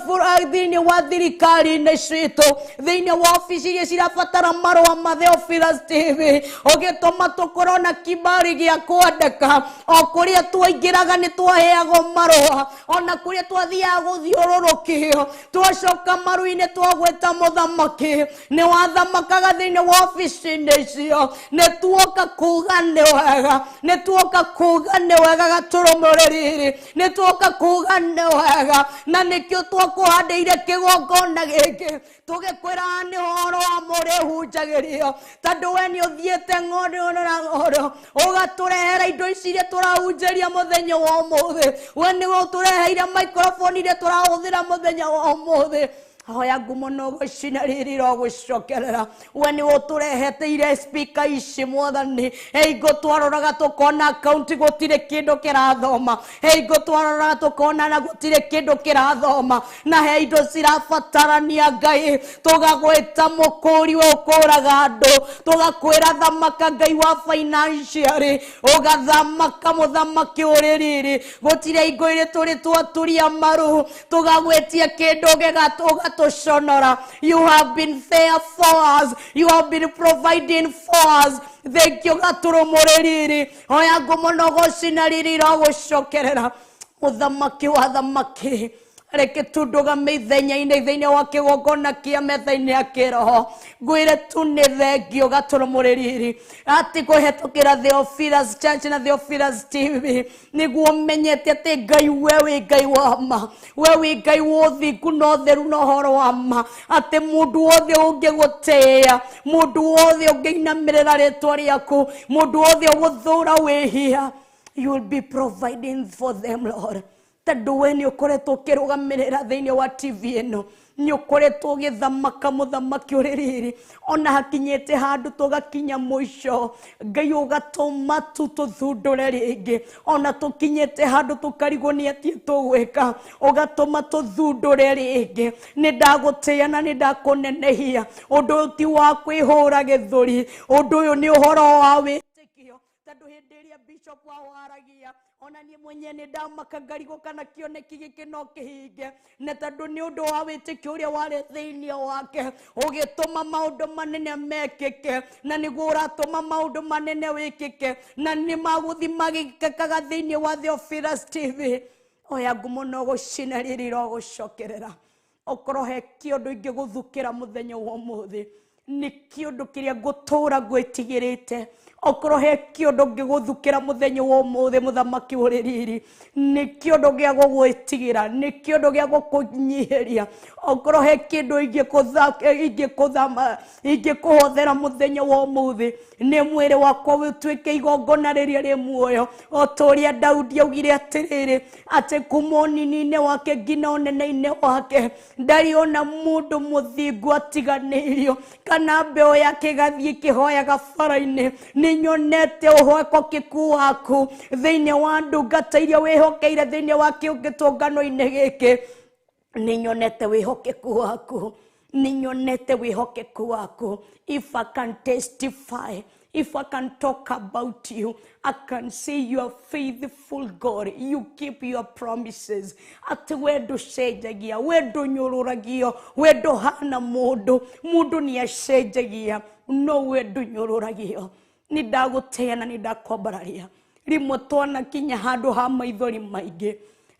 thĩinĩ wa thirikari-inĩ citũ, thĩinĩ wa ofici iria cirabatara marũa ma Theophilus TV, ũgĩtũma tũkorwo na kibali gĩa kwandĩka. O kũrĩa twaingĩraga nĩ twaheagwo marũa, ona kũrĩa twathiaga gũthiũrũrũkio, twacoka maru-inĩ twagwĩta mũthamaki. Nĩ wathamakaga thĩinĩ wa ofici-inĩ icio, nĩ tuoka kuga nĩ wega, nĩ tuoka kuga nĩ wega gatũrũmũrĩrĩ, nĩ tuoka kuga nĩ wega, na nĩkĩo twakũhandĩire kĩgongona gĩkĩ, tũgĩkwĩra nĩ ũhoro wa mũrĩhunjagĩrio, tondũ we nĩ ũthiĩte ng'ondo na ng'ondo ũgatũrehera indo ici iria tũrahunjĩria mũthenya wa ũmũthĩ. We nĩwe ũtũreheire microphone iria tũrahũthĩra mũthenya wa ũmũthĩ. Hoya ngumo no gũcina rĩrĩ ro gũcokerera. We nĩwe ũtũreheteire speaker ici Mwathani. Hingo twaroraga tũkona account gũtirĩ kĩndũ kĩrathoma, hingo twaroraga tũkona na gũtirĩ kĩndũ kĩrathoma, na he indo cirabatarania Ngai, tũgagwĩta mũkũri we ũkũraga andũ, tũgakwĩra thamaka Ngai wa financially, ũgathamaka mũthamaki ũrĩrĩrĩ, gũtirĩ hingo irĩ tũrĩ twaturia maru, tũgagwĩtia kĩndũ gĩgatũga Sonora. You have been there for us. You have been providing for us. Thank you gaturumuriri. Oya ngumono gocina riri ro gucokerera. Muthamaki wa thamaki. Reke tũndũgame ithenya-inĩ thĩinĩ wa kĩgongona kĩa Metha-ini Ya Kiroho. Ngwĩre tu nĩ thengio gatũrũmũrĩri atĩ kũhetũkĩra Theophilus Church na Theophilus TV nĩguo menyete atĩ Ngai we wĩ Ngai wa ma, we wĩ Ngai wa ũthingu na ũtheru na ũhoro wa ma, atĩ mũndũ wothe ũngĩgũtĩĩa, mũndũ wothe ũngĩinamĩrĩra rĩtwa rĩaku, mũndũ wothe ũgũthũra wĩhia, you will be providing for them, Lord. Tondũ we nĩ ũkoretwo ũkĩrũgamĩrĩra thĩinĩ wa TV ĩno, nĩ ũkoretwo ũgĩthamaka mũthamaki ũrĩrĩrĩ, ona hakinyĩte handũ tũgakinya mũico, Ngai ũgatũma tũthundũre rĩngĩ, ona tũkinyĩte handũ tũkarigwo nĩ atĩa tũgwĩka, ũgatũma tũthundũre rĩngĩ. Nĩ ndagũtĩĩa na nĩ ndakũnenehia, ũndũ ũyũ ti wa kwĩhũra gĩthũri, ũndũ ũyũ nĩ ũhoro wa wĩtĩkio. Tondũ hĩndĩ ĩrĩa bishop waragia, ona niĩ mwenye nĩ ndamaka ngarigwo kana kĩoneki gĩkĩ no kĩhinge, na tondũ nĩ ũndũ wa wĩtĩkio ũrĩa warĩ thĩinĩ wake, ũgĩtũma maũndũ manene mekĩke, na nĩguo ũratũma maũndũ manene wĩkĩke, na nĩ magũthiĩ magĩkĩkaga thĩinĩ wa Theophilus TV. Oya ngumo no gũcina rĩrĩ ro gũcokerera. Okorwo he kĩũndũ ingĩgũthukĩra mũthenya wa ũmũthĩ, nĩ kĩũndũ kĩrĩa ngũtũũra ngwĩtigĩrĩte okorwo he kĩũndũ ngĩgũthukĩra mũthenya wa ũmũthĩ mũthamaki ũrĩ riri nĩ kĩũndũ gĩa gũgwĩtigĩra nĩ kĩũndũ gĩa gũkũnyihĩria okorwo he kĩndũ ingĩkũhothera mũthenya wa ũmũthĩ nĩ mwĩrĩ wakwa ũtuĩke igongona rĩrĩa rĩ muoyo o ta ũrĩa Daudi augire atĩrĩrĩ atĩ kuma ũnini-inĩ wake nginya ũnene-inĩ wake ndarĩ ona mũndũ mũthingu atiganĩirio kana mbeũ yake ĩgathiĩ ĩkĩhoyaga bara-inĩ nĩ nyonete ũhoekokeku waku thĩinĩ wa ndungata iria wĩhokeire thĩinĩ wa kĩũngĩtũngano-inĩ gĩkĩ nĩ nyonete wĩhokeku waku nĩ nyonete wĩhokeku waku. If I can testify, if I can talk about you, I can say you are faithful God. You keep your promises. Ati wedo shejagia, wedo nyororagio, wedo hana modo, mudo ni ashejagia, no wedo nyororagio. Nidagotea na nidakobararia. Rimwe twana kinya handu ha maithori maingĩ.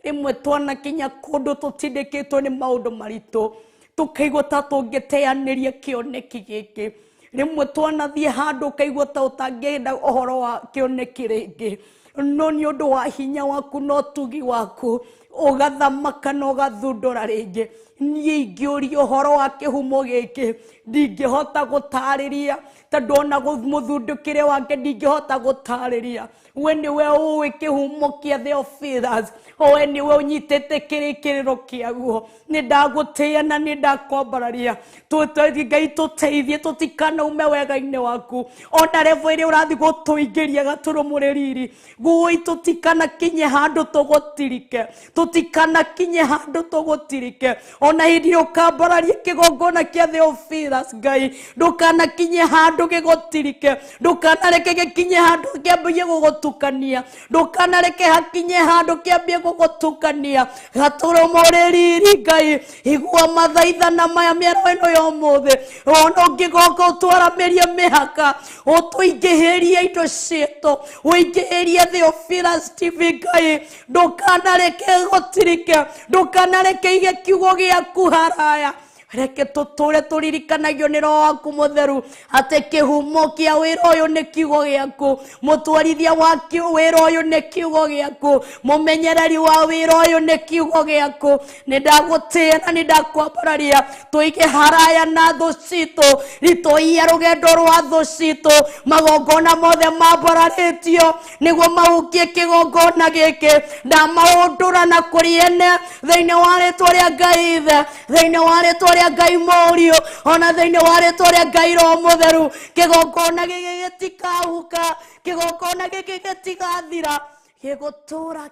Rimwe twana kinya kũndũ tũtindĩkĩtwo nĩ maũndũ maritũ. Tũkaigua ta tũngĩteanĩria kĩoneki gĩkĩ. Rimwe twanathiĩ handũ ũkaigua ta ũtangĩenda ũhoro wa kĩoneki rĩngĩ. No nĩ ũndũ wa hinya waku no tugi waku ũgathamaka na ũgathundũra rĩngĩ. Niĩ ingĩũria ũhoro wa kĩhumo gĩkĩ ndingĩhota gũtarĩria tondũ ona mũthundũkĩre wake ndingĩhota gũtarĩria. We nĩwe ũĩ kĩhumo kĩa Theophilus, we nĩwe ũnyitĩte kĩrĩkĩrĩro kĩaguo. Nĩ ndagũtĩĩa na nĩ ndakwambararia. Ngai tũteithie tũtikanaume wega-inĩ waku ona revo ĩrĩa ũrathiĩ gũtũingĩria gatũrũmũrĩ riri guoi tũtikanakinye handũ tũgũtirike tũtikanakinye handũ tũgũtirike ona hĩndĩ ĩrĩa ũkambararia kĩgongona kĩa Theophilus Ngai ndũkanakinye handũ gĩgũtirike ndũkanareke gĩkinye handũ kĩambie gũgũtukania ndũkanareke hakinye handũ kĩambie gũgũtukania gatũrũmũrĩ riri Ngai igua mathaithana maya mĩaro ĩno ya ũmũthĩ ona ũngĩgoka ũtwaramĩrie mĩhaka ũtũingĩhĩrie indo ciitũ ũingĩhĩrie Theophilus TV Ngai ndũkanareke gũtirike ndũkanareke ige kiugo gĩaku haraya reke tũtũre tũririkanagio nĩ Roho waku mũtheru atĩ kĩhumo kĩa wĩra ũyũ nĩ kiugo gĩaku mũtwarithia wa wĩra ũyũ nĩ kiugo gĩaku mũmenyereri wa wĩra ũyũ nĩ kiugo gĩaku nĩ ndagũtĩĩa na nĩ ndakwambararia tũige haraya na thũ citũ ritũie rũgendo rwa thũ citũ magongona mothe mambararĩtio nĩguo mahukie kĩgongona gĩkĩ ndamaũndũra na kũrĩ ene thĩinĩ wa rĩtwa rĩa Ngai ithe thĩinĩ wa rĩtwa rĩa Ngai Mũriũ ona thĩinĩ wa rĩtwa rĩa Ngai Roho Mũtheru kĩgongona gĩkĩ gĩtikahuka kĩgongona gĩkĩ gĩtigathira gĩgũtũũra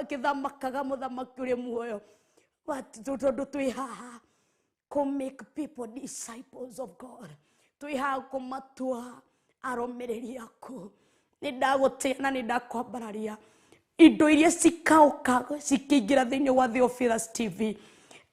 gĩthamakaga mũthamaki ũrĩ muoyo tondũ twĩ haha to make people disciples of God twĩ haha kũmatua arũmĩrĩri aku nĩ ndagũtĩĩa na nĩ ndakwambararia indo iria cikaũka cikĩingĩra thĩinĩ wa Theophilus TV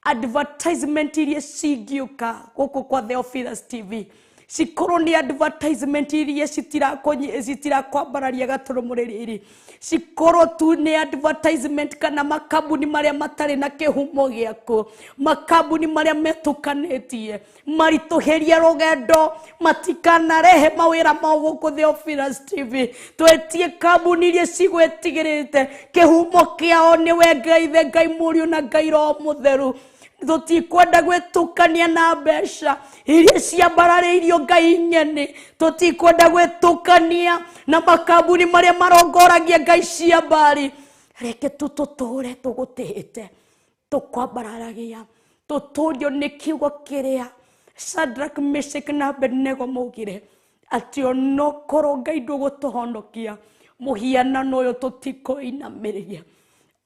advertisement iria cingĩũka gũkũ kwa Theophilus TV cikorwo nĩ advertisement iria citirakwambararia gatũrũmũrĩ rĩrĩ cikorwo tu nĩ advertisement kana makambuni marĩa matarĩ na kĩhumo gĩaku makambuni marĩa metũkanĩtie maritũhĩrie rũgendo matikanarehe mawĩra mao gũkũ Theophilus TV twetie kambuni iria cigwĩtigĩrĩte kĩhumo kĩao nĩwe Ngai ithe Ngai Mũriũ na Ngai Roho Mũtheru tutikwenda gwĩtukania na mbeca iria ciambararĩirio Ngai nyene tutikwenda gwĩtukania na makambuni marĩa marongoragia Ngai cia mbari reke tũtũtũre tũgũtĩĩte tũkwambararagia tũtũrio nĩ kiugo kĩrĩa Shadrach, Meshach na Abednego maugire atĩ onokorwo Ngai ndũgũtũhonokia mũhianano ũyũ tũtikoinamĩrĩria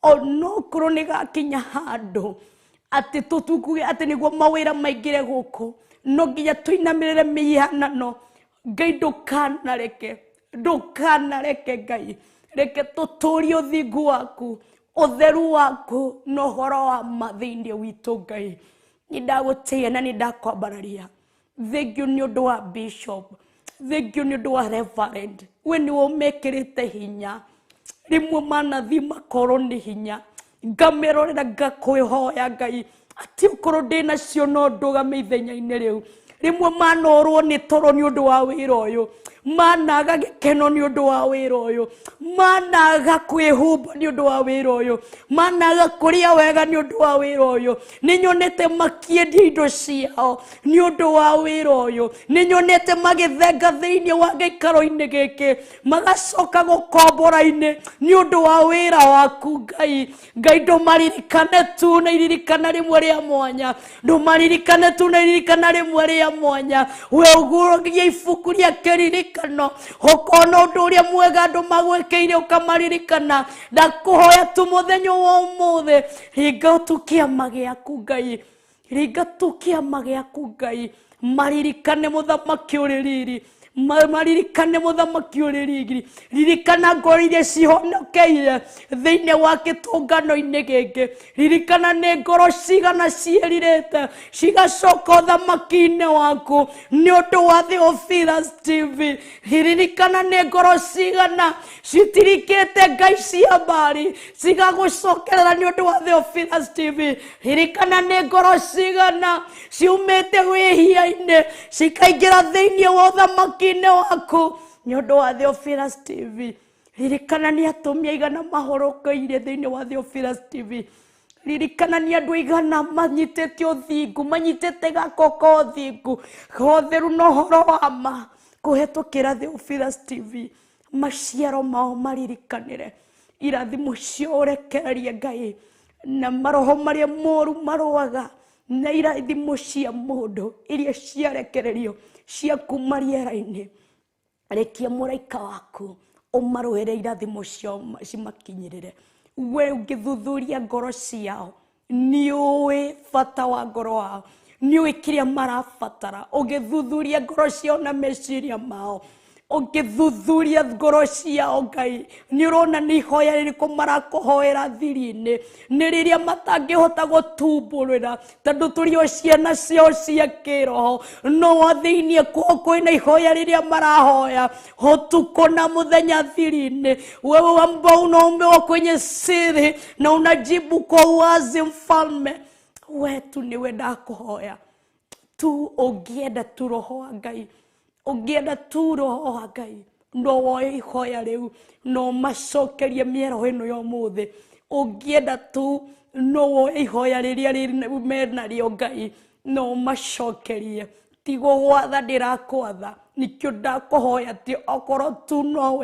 onokorwo nĩ gakinya handũ ati tutukuge ati niguo mawira maingire guku no nginya tuinamirire mihanano Ngai ndukanareke Ngai reke tuturie uthingu waku utheru waku no horo wa mathĩinĩ witũ Ngai nĩ ndagũtĩĩa na nĩ ndakwambararia thengio nĩ ũndũ wa bishop thengio nĩ ũndũ wa reverend we nĩ ũmekĩrĩte hinya rimwe manathi makorwo nĩ hinya ngamerorera ngakwĩhoya Ngai ati ukorwo ndĩna cio no ndũgame ithenya-inĩ rĩu rimwe manorwo ni toro ni undu wa wira uyu managa gikeno ni undu wa wira uyu managa kwihumba ni undu wa wira uyu managa kuria wega ni undu wa wira uyu ninyonete makiendi indo ciao ni undu wa wira uyu ninyonete magithenga thiini wa gikaro-ini giki magacoka gukombora-ini ni undu wa wira waku Ngai ndumaririkane tu na iririkana rimwe ria mwanya ndumaririkane tu na iririkana rimwe ria mwanya we ugurogia ibuku ria kiririkano ukona undu uria mwega ndu magwekeire ukamaririkana ndakuhoya tu muthenya wa umuthi ringa tu kiama giaku Ngai ringa tu kiama giaku Ngai maririkane muthamaki uri riri maririkane muthamaki uri riri ririkana ngoro iria cihonokeire thiini wa gitungano-ini giki ririkana ni ngoro cigana cieririte cigacoka uthamaki-ini waku ni undu wa Theophilus TV ririkana ni ngoro cigana citirikite Ngai cia mbari cigagucokerera ni undu wa Theophilus TV ririkana ni ngoro cigana ciumite wihia-ini cikaingira thiini wa uthamaki ine waku ni undu wa Theophilus TV ririkana ni atumia igana mahorokeire thiini wa Theophilus TV ririkana ni andu igana manyitete uthingu manyitete gakoko uthingu gotheru no horo wa ma kuhetukira Theophilus TV maciaro mao maririkanire irathimo cio urekererie Ngai na maroho maria moru maroaga na irathimo cia mundu iria ciarekererio cia kuma riera-ini rekia muraika waku umarohere irathimo cio cimakinyirire we ungithuthuria ngoro ciao niui bata wa ngoro wao niui kiria marabatara ungithuthuria ngoro ciao na meciria mao ungithuthuria ngoro ciao Ngai ni urona ni ihoya ririku marakuhoera thiri-ini ni riria matangihota gutumburira tondu turi o ciana cio cia kiroho no wa thiini kuo kwina ihoya riria marahoya utuko na muthenya thiri-ini wewe ambao unaombewa kwenye siri na unajibu kwa uwazi mfalme wetu niwe ndakuhoya tu ungienda tu roho wa Ngai ungienda tu roho wa Ngai no woe ihoya riu no macokerie mieroho ino ya umuthi ungienda tu no woe ihoya riria mena rio Ngai no macokerie tigo gwatha ndirakwatha nikio ndakuhoya ti okoro tu no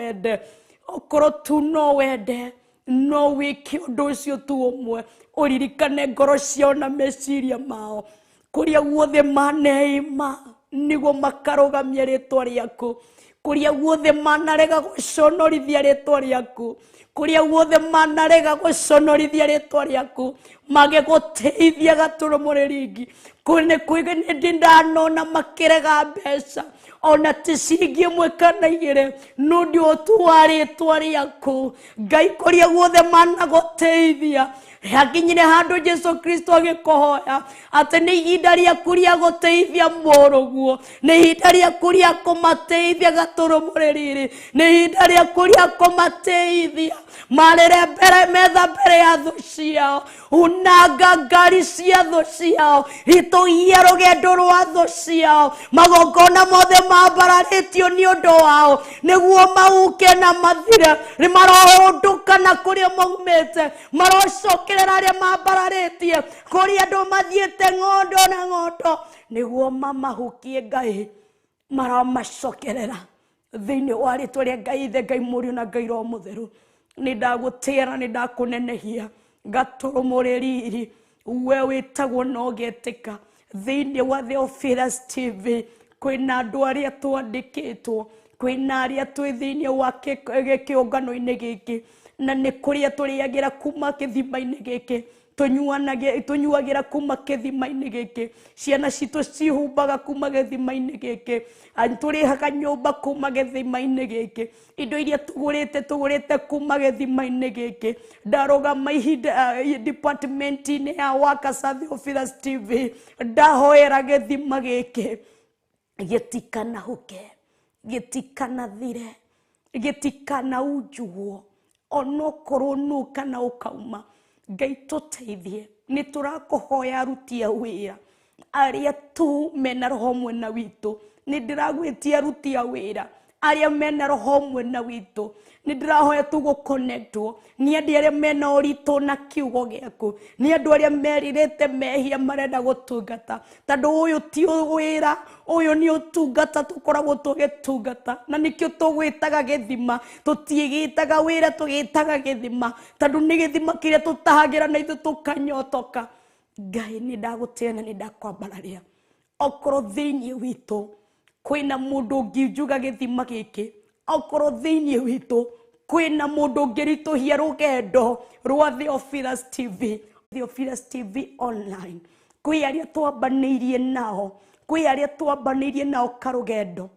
wende no wiki undu ucio tu umwe uririkane ngoro cio na meciria mao kuria guothe maneima nigo makarogamia ritwa riaku kuria guothe manarega guconorithia ritwa riaku kuria guothe manarega guconorithia ritwa riaku magiguteithia gaturumo ringi kune kwigene ndanona makirega mbeca ona ti ciringi imwe kana igire nundi otu wa ritwa riaku Ngai kuria guothe managuteithia hakinyire handu Jesu Kristo agikuhoya ati ni ihinda riaku ria guteithia muruguo ni ihinda riaku ria kumateithia gaturumo riri ni ihinda riaku ria kumateithia marere metha mbere ya thu ciao unanga ngari cia thu ciao ituia rugendo rwa thu ciao magongona mothe mambararitio ni undu wao niguo mauke na mathire ni marohunduka na kuria maumite marocokerera aria mambararitie kuria andu mathiete ng'ondo na ng'ondo niguo mamahukie Ngai maramacokerera thiini wa ritwa ria Ngai ithe Ngai Mũriũ na Ngai Roho Mũtheru ni ndagutira ni ndakunenehia gaturumo riri we witagwo na ugetika thiini wa Theophilus TV kwina andu aria twandikitwo kwina aria twi thiini wa kiungano-ini giki na ni kuria turiagira kuma kithima-ini giki tunyuagira kuma kithima-ini giki ciana citu cihumbaga kuma kithima-ini giki turihaga nyumba kuma kithima-ini giki indo iria tugurite kuma kithima-ini giki ndarugama ihinda department-ini ya Waka Theophilus TV ndahoera kithima giki gitikana huke gitikana thire gitikana ujuo onokorwo nuka na ukauma Ngai tuteithie ni turakuhoya aruti a wira aria tu mena roho mwena witu nidiragwitia ruti ya wira aria mena roho mwena witu nidirahoya tugo connectwo ni andu aria mena urito na kiugo giaku ni andu aria meririte mehia marenda gutungata tondu uyu ti wira uyu ni utungata tukoragwo tugitungata na nikio tugwitaga githima tutiigitaga wira tugitaga githima tondu ni githima kiria tutahagira na ithu tukanyotoka Ngai ni ndagutena ni ndakwambararia okoro thiini witu kwina mundu ngiuga githima giki okoro thiini witu kwina mundu ngirituhia rugendo rwa Theophilus TV Theophilus TV online kwi aria twambanirie nao kwi aria twambanirie nao karugendo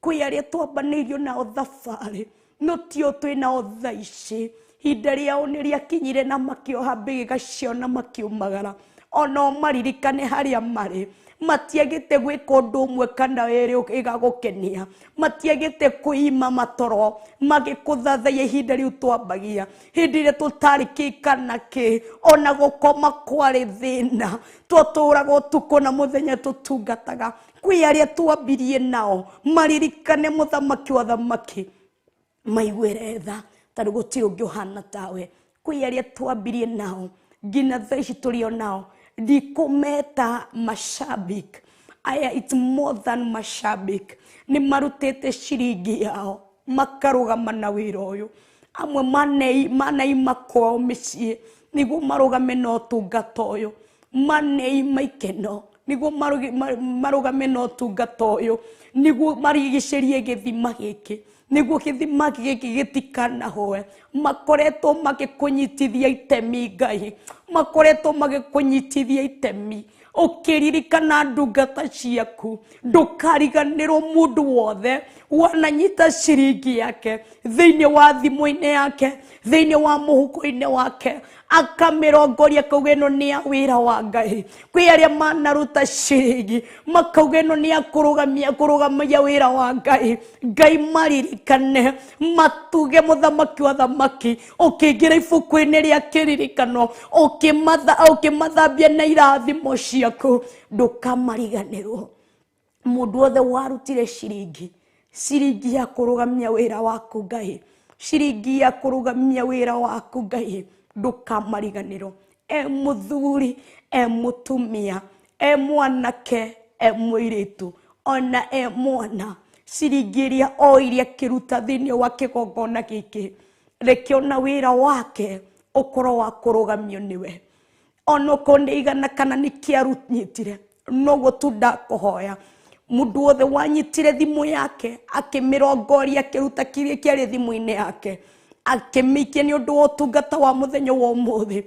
kwi aria twambanirio nao thabari no tio twina thaici hinda riao ni riakinyire na makioha mbiga ciona makiumagara ono maririkane haria mari matiagite gwika undu umwe kana eri igagukenia matiagite kuima matoro magikuthathaia ihinda riu twambagia hindi ria tutarikikana ki ona gukoma kwari thina twaturaga utuko na muthenya tutungataga kwi aria twambirie nao maririkane muthamaki wa thamaki maigwire tha tondu gutiri ungiuhana tawe kwi aria twambirie nao ngina thaici turio nao dikometa mashabik aya it's more than mashabik ni marutete shiringi yao makarugama na wira uyu amwe manei makwao micii niguo marugame na utungata uyu manei maikeno niguo marugame na utungata uyu niguo marigicerie githima giki niguo githima giki gitikanahoe makoretwo magikunyitithia itemi Ngai makoretwo magikunyitithia itemi ukiririkana ndungata ciaku ndukariganirwo mundu wothe wananyita ciringi yake thiini wa thimu-ini yake thiini wa muhuko-ini wake akamirongoria kauga ino ni ya wira wa Ngai kwi aria manaruta ciringi makauga ino ni ya kurugamia wira wa Ngai Ngai maririkane matuge muthamaki wa thamaki ukingira ibuku-ini ria kiririkano ukimathambia na irathimo ciaku ndukamariganirwo mundu wothe warutire ciringi ya kurugamia wira waku Ngai ciringi ya kurugamia wira waku Ngai ndukamariganirwo muthuri mutumia mwanake mwiritu ona mwana ciringi iria iria kiruta thiini wa kigongona giki reke ona wira wake ukorwo wa kurugamio niwe ono konde igana kana ni kiarunyitire no gutunda kuhoya mundu wothe wanyitire thimu yake akimirongoria akiruta kiria kiari thimu-ini yake akimikia ni undu wa utungata wa muthenya wa umuthi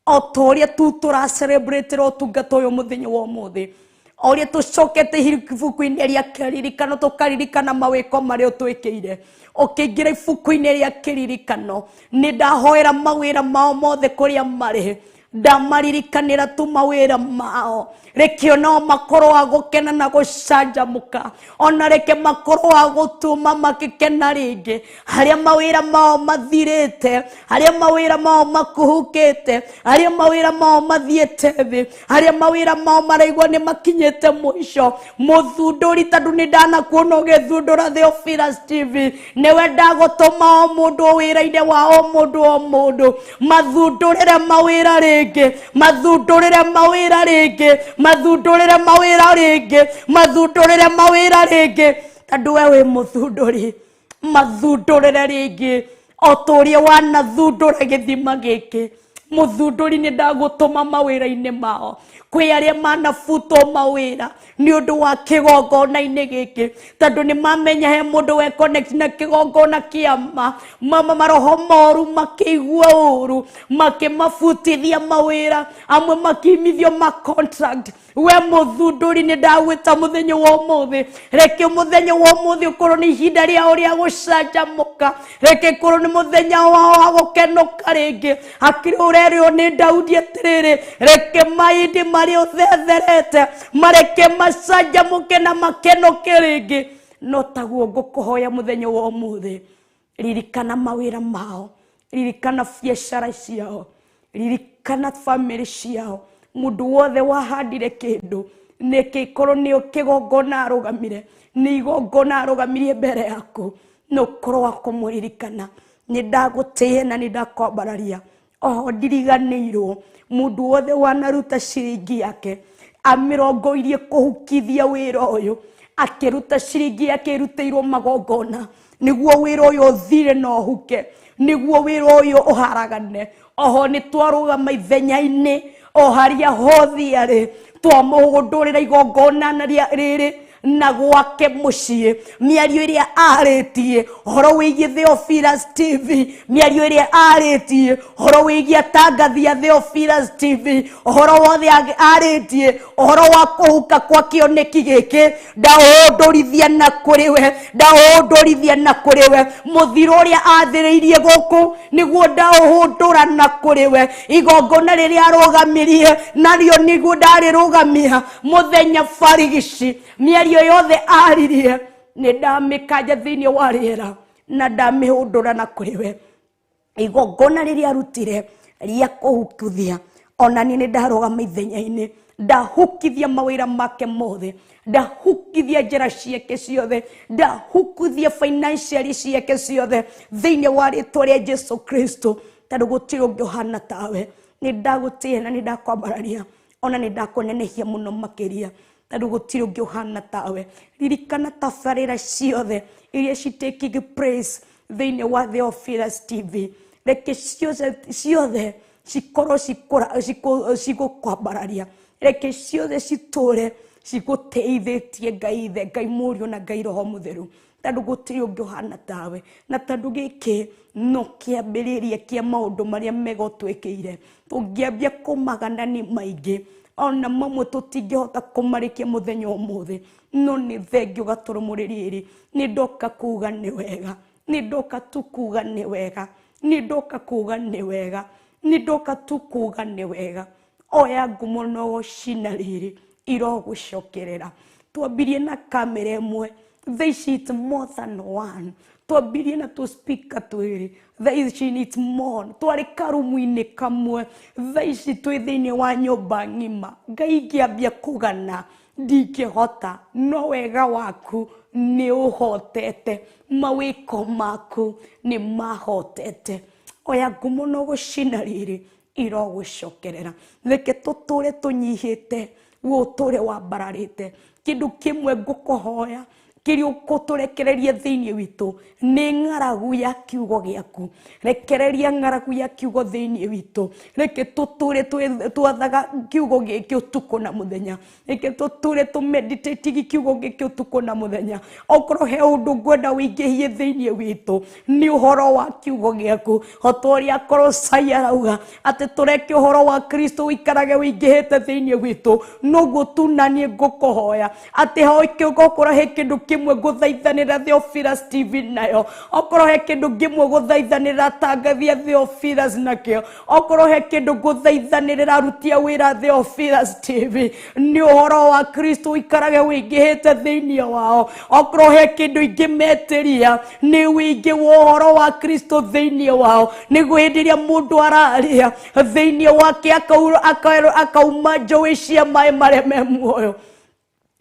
otoria tu tura celebrate utungata uyu muthenya wa umuthi oria tucokete ibuku-ini ria kiririkano tukaririkana mawiko maria utwikire ukiingira ibuku-ini ria kiririkano ni ndahoera mawira mao mothe kuria mari ndamaririkanira tu mawira mao reke ona makorwo agukena na gucanjamuka ona reke makorwo agutuma makikena ringi haria mawira mao mathirite haria mawira mao makuhukite haria mawira mao mathiete thi haria mawira mao maraigwa ni makinyete mwisho muthunduri tondu ni ndanakuona ugithundura Theophilus TV niwe ndagutuma o mundu wira-ini wa o mundu mathundurire mawira ringi mathundurire mawira ringi mathundurire mawira ringi mathundurire mawira ringi tondu we wi muthunduri mathundurire ringi otoria wanathundura githima giki muthunduri ni ndagutuma mawira-ini mao kwi aria manafuto mawira ni undu wa kigongona-ini giki tondu ni mamenya he mundu we connect na kigongona kiama mama maroho moru makiigua uru makimafutithia mawira amwe makimithio ma contract we muthunduri ni ndagwita muthenya wa umuthi reke muthenya wa umuthi ukorwo ni ihinda riao ria gucanjamuka reke korwo ni muthenya wa gukenuka ringi akiri urerio ni Daudi atiriri reke maindi mari uthetherete mareke macanjamuke na makenuke ringi no taguo ngukuhoya muthenya wa umuthi ririkana mawira mao ririkana biacara ciao ririkana family ciao mundu wothe wahandire kindu niki korwo ni ukigongona arugamire ni igongona arugamire mbere yaku no korwo wa kumuririkana ni ndagutie na ni ndakwambararia oho ndiriganirwo mundu wothe wanaruta ciringi yake amirongoirie kuhukithia wira uyu akiruta ciringi yake irutĩirwo magongona niguo wira uyu uthire no huke niguo wira uyu uharagane oho ni twarugama ithenya-ini o haria hothi ari twamugundurira igongona na riri na gwake muciĩ miario iria arĩtie horo wĩgie Theophilus TV miario iria arĩtie horo wĩgie atangathia Theophilus TV horo wothe arĩtie horo wa kuhuka kwa kĩoneki gĩkĩ ndahũndũrithia na kũrĩwe mũthiro ũrĩa athĩrĩirie gũkũ nĩguo ndahũndũra na kũrĩwe igongona rĩrĩa arũgamirie narĩo nĩguo ndarĩrũgamia mũthenya barigici miario yothe aririe ni ndamikaja thiini wa riera na ndamihundura na kuriwe igongona riria arutire ria kuhukithia ona ni ndarugama ithenya-ini ndahukithia mawira make mothe ndahukithia njira ciake ciothe ndahukithia financially ciake ciothe thiini wa ritwa ria Jesu Kristo tondu gutiri ungiuhana tawe ni ndagutie na ni ndakwambararia ona ni ndakunenehia muno makiria tondu gutiri ungiuhana tawe ririkana tabarĩra ciothe iria citaking praise thiini wa Theophilus TV reke ciothe cikorwo cigukwambararia reke ciothe citure ciguteithĩtie Ngai Ithe Ngai Mũriũ na Ngai Roho Mũtheru tondu gutiri ungiuhana tawe na tondu gĩkĩ no kĩambĩrĩria kĩa maũndũ marĩa megũtwĩkĩire tũngĩambia kũmagana ni maingĩ ona mamwe tutingihota kumarikia muthenya umuthi no ni thengio gaturumuriri ni ndoka kuga ni wega ni ndoka tu kuga ni wega ni ndoka kuga ni wega ni ndoka tu kuga ni wega oya ngumo no cinariri irogucokerera twambirie na kamera imwe this is more than one twambirie na tu speaker twiri thaici needs more twari karumu-ini kamwe thaici twi thiini wa nyumba ng'ima Ngai ngiambia kugana ndingihota no wega waku ni uhotete mawiko maku ni mahotete oya ngumo no gucina riri irogucokerera reke tuture tunyihite guture wambararite kindu kimwe ngukuhoya kiri ukuturekereria thiini witu ni ng'aragu ya kiugo giaku rekereria ng'aragu ya kiugo thiini witu reke tuture twathaga kiugo giki utuko na muthenya reke tuture meditate kiugo giki utuko na muthenya okorwo he undu ngwenda wingihie thiini witu ni uhoro wa kiugo giaku hotoria korwo Isaiah arauga ati tureke uhoro wa Kristo wikarage wingihite thiini witu noguo tu na ni ngukuhoya ati hoike gukora he kindu kimwe guthaithanira Theophilus TV nayo okorwo he kindu kimwe guthaithanira tangathia Theophilus nakio okorwo he kindu guthaithanira arutia wira Theophilus TV ni uhoro wa Kristo ikarage wingihite thiini wao okorwo he kindu ingimetiria ni wingi wa uhoro wa Kristo thiini wao ni gwindiria mundu araria thiini wake akauma njowe cia mai maria me muoyo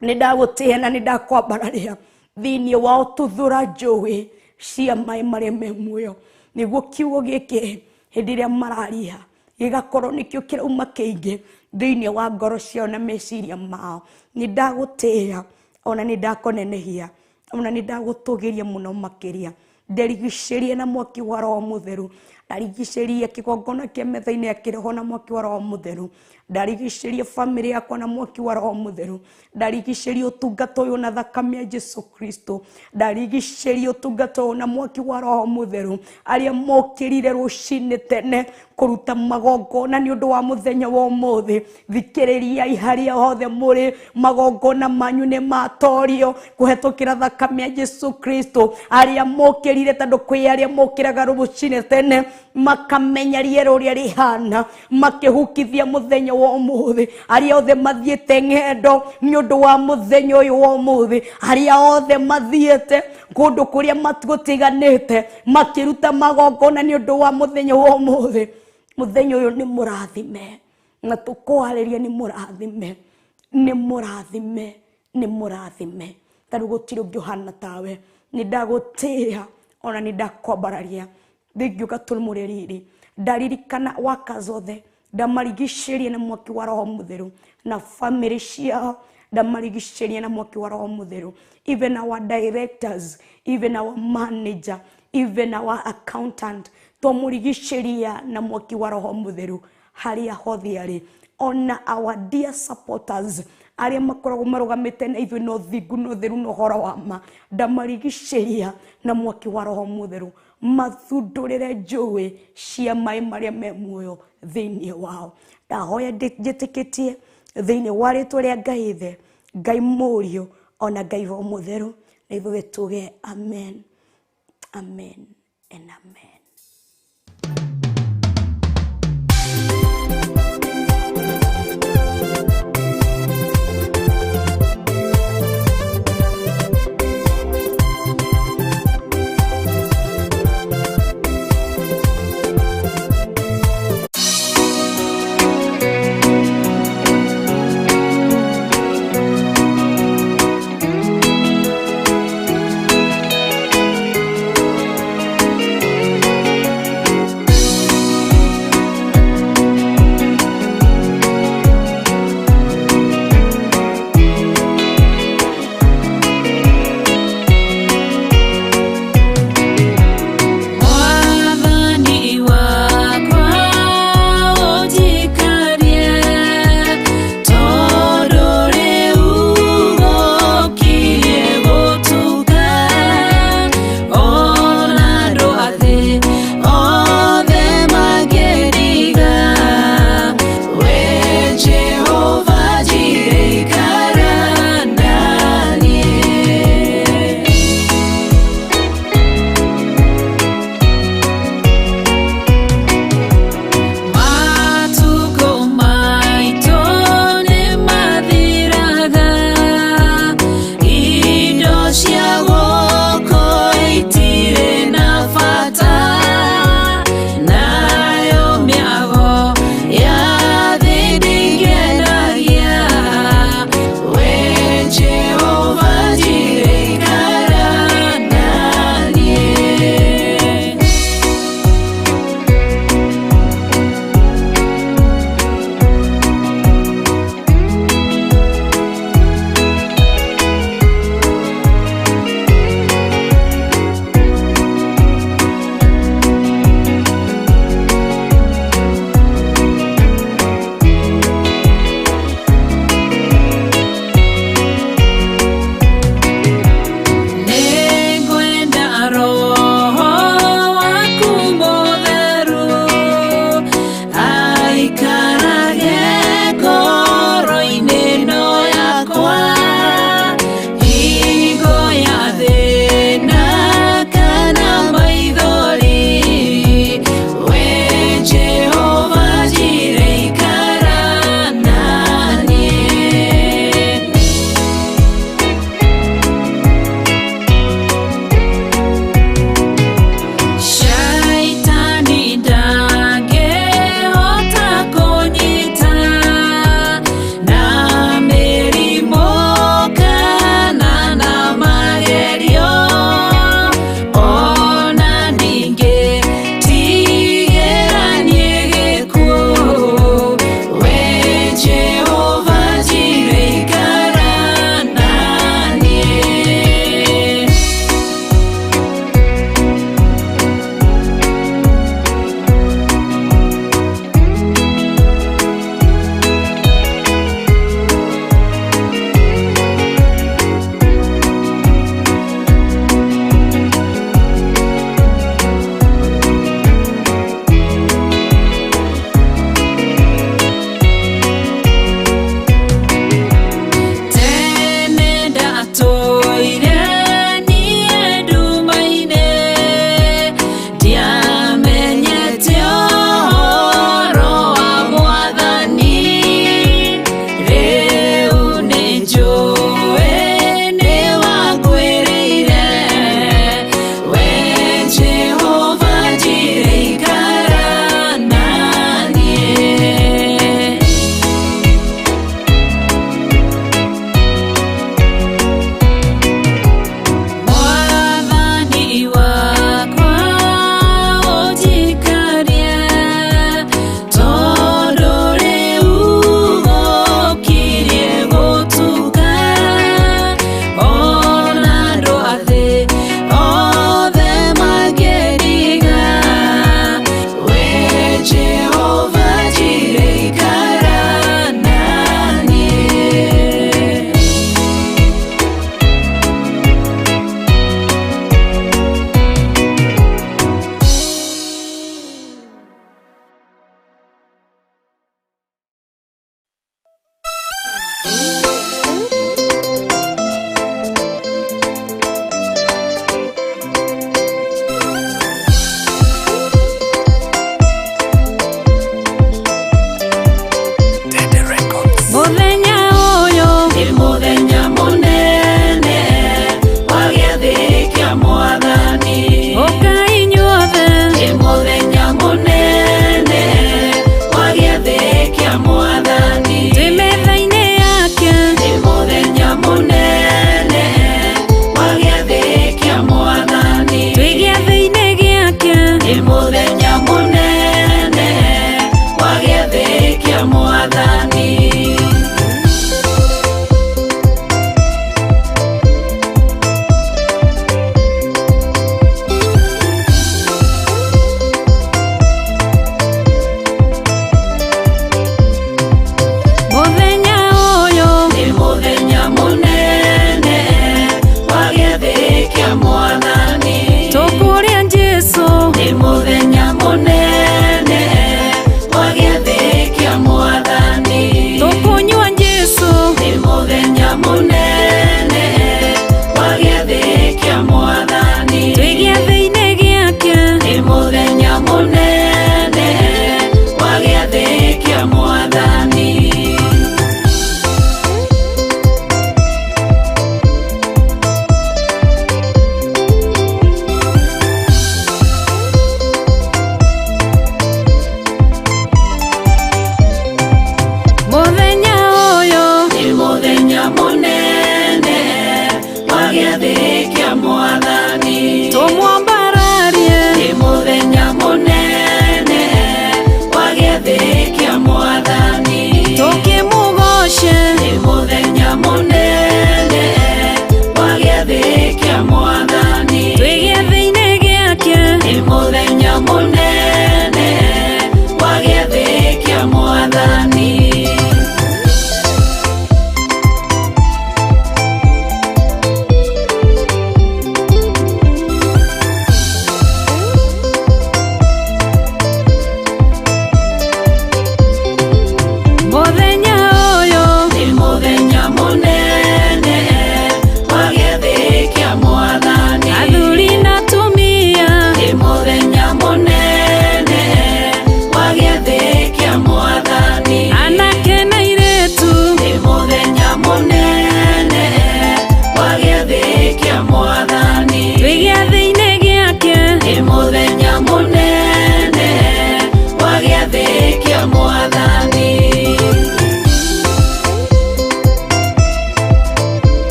ni ndagutia na ni ndakwambararia thiini wao tuthura njowe cia mai maria me muoyo niguo kiugo giki hindi ria mararia gigakorwo nikio kirauma kiingi thiini wa ngoro ciao na meciria mao ni ndagutia ona ni ndakonenehia ona ni ndagutugiria muno makiria nderigicĩrie na mwaki wa Roho Mũtheru ndarigicĩrie kigongona kia Metha-Ini Ya Kiroho na mwaki wa Roho Mũtheru ndarigicĩrie family yakwa na mwaki wa Roho Mũtheru ndarigicĩrie utungata uyu na thakame ya Jesu Kristo ndarigicĩrie utungata uyu na mwaki wa Roho Mũtheru aria mokirire ruci-ini tene kuruta magongona ni undu wa muthenya wa umuthi thikiriria iharia hothe muri magongona manyu ni matorio kuhetukira thakame ya Jesu Kristo aria mokirire tondu kwi aria mokiraga ruci-ini tene makamenya riero ria rihana makihukithia muthenya wa umuthi aria othe mathiete ng'endo ni undu wa muthenya uyu wa umuthi aria othe mathiete kundu kuria matugutiganite makiruta magongona ni undu wa muthenya wa umuthi muthenya uyu ni murathime na tukwariria ni murathime nĩ mũrathime tondũ gũtirĩ ũngĩ ũhana tawe. Nĩ ndagũtĩĩa ona nĩ ndakwambararia ndĩngiũka tũrũmũre rĩrĩ. Ndaririkana waka zothe ndamarigicĩrie na mwaki wa Roho Mũtheru na family ciao ndamarigicĩrie na mwaki wa Roho Mũtheru. Even our directors, even our manager, even our accountant, twamũrigicĩria na mwaki wa Roho Mũtheru harĩa hothe arĩ. Ona our dear supporters arĩa makoragwo marũgamĩte na ithuĩ na ũthingu na ũtheru na ũhoro wa ma, ndamarigicĩria na mwaki wa Roho Mũtheru mathundũrĩre njũĩ cia maĩ marĩa me muoyo thĩinĩ wao. Ndahoya njĩtĩkĩtie thĩinĩ wa rĩtwa rĩa Ngai Ithe, Ngai Mũriũ ona Ngai Roho Mũtheru, na ithuĩ tuge amen, amen and amen.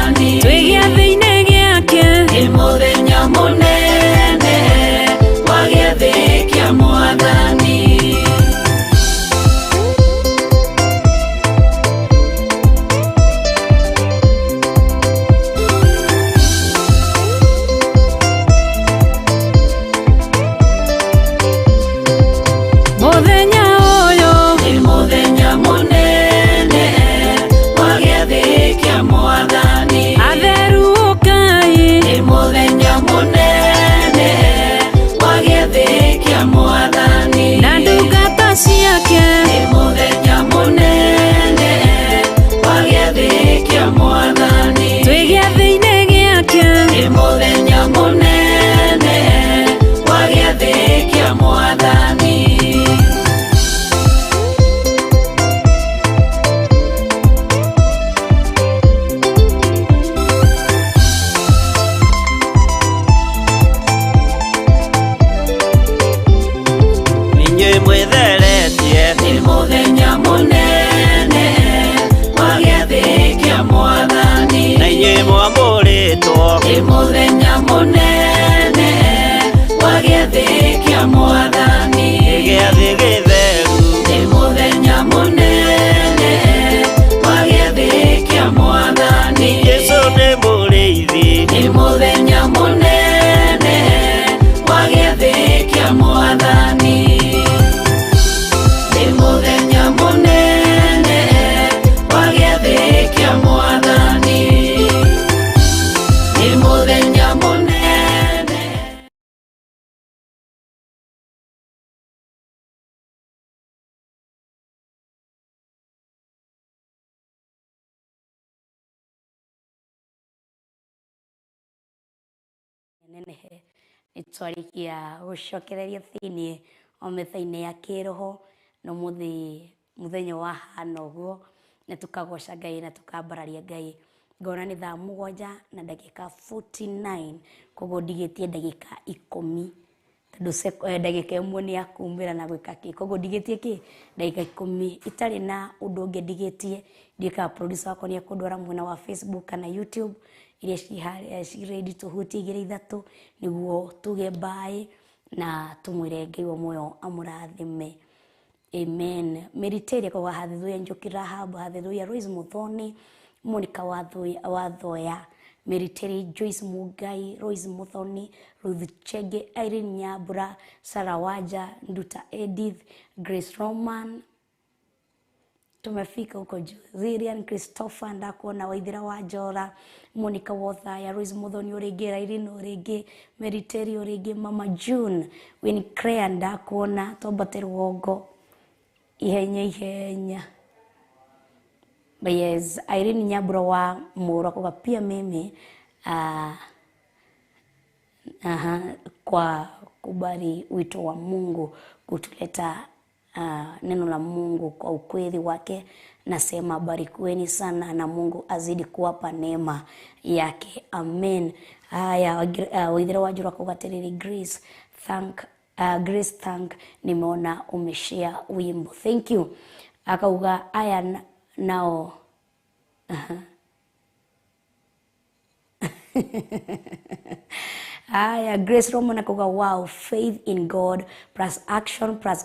mwathani twigiathi-ini giake ni muthenya munene wa giathi kia mwathani muthenya uyu ni muthenya munene wa giathi kia mwathani atheru ukai ni muthenya munene wa giathi kia mwathani na ndungata ciake ni muthenya munene wa giathi kia mwathani twi giathi-ini giake ni muthenya munene wa giathi kia mwathani Ninyi mwitheretie ni muthenya munene wa giathi kia mwathani na inyi mwamũrĩtwo ni muthenya munene wa giathi kia mwathani gĩathĩ gĩtheru ni muthenya munene wa giathi kia mwathani Jesũ nĩ mũrĩithi ni muthenya munene wa giathi kia mwathani ni muthenya munene wa giathi kia mwathani ni muthenya munene nenehe nitwarikia gucokereria thiini o Metha-ini Ya Kiroho no muthenya wa hana uguo nitukagoca Ngai na tukambararia Ngai ngona ni thaa 7 na ndagika 49 koguo ndigitie ndagika 10 tondu ndagika imwe ni akumira na gwika ki koguo ndigitie ki ndagika 10 itari na undu ungi ndigitie ndika producer wako ni akundwara mwena wa Facebook kana YouTube iria ci ready tuhuti igiri ithatu niguo tuge bye na tumwire Ngai wa moyo amurathime amen meriteria kwa Hallelujah Njoki Rahab Hallelujah Rose Muthoni MONICAH wathoya Meriteri Joyce Mugai Rose Muthoni Ruth Chege Irene Nyabura Sarah Waja Nduta Edith Grace Roman tumefika huko juu Zirian Christopher ndakuona Waithira wa Njora MONICAH Wothaya Rose Muthoni urigera Irene urigi Meriteri urigi Mama June Winnie Crea ndakuona Tombate Rugongo ihenya yes Irene Nyabura wa Mura kwa pia mimi kwa kubali wito wa Mungu kutuleta neno la Mungu kwa ukweli wake nasema barikiweni sana na Mungu azidi kuwapa neema yake amen haya Waithira wa Njora kugatereri Grace thank nimeona umeshare wimbo thank you akauga aya nao Grace Roman akauga wow faith in God plus action plus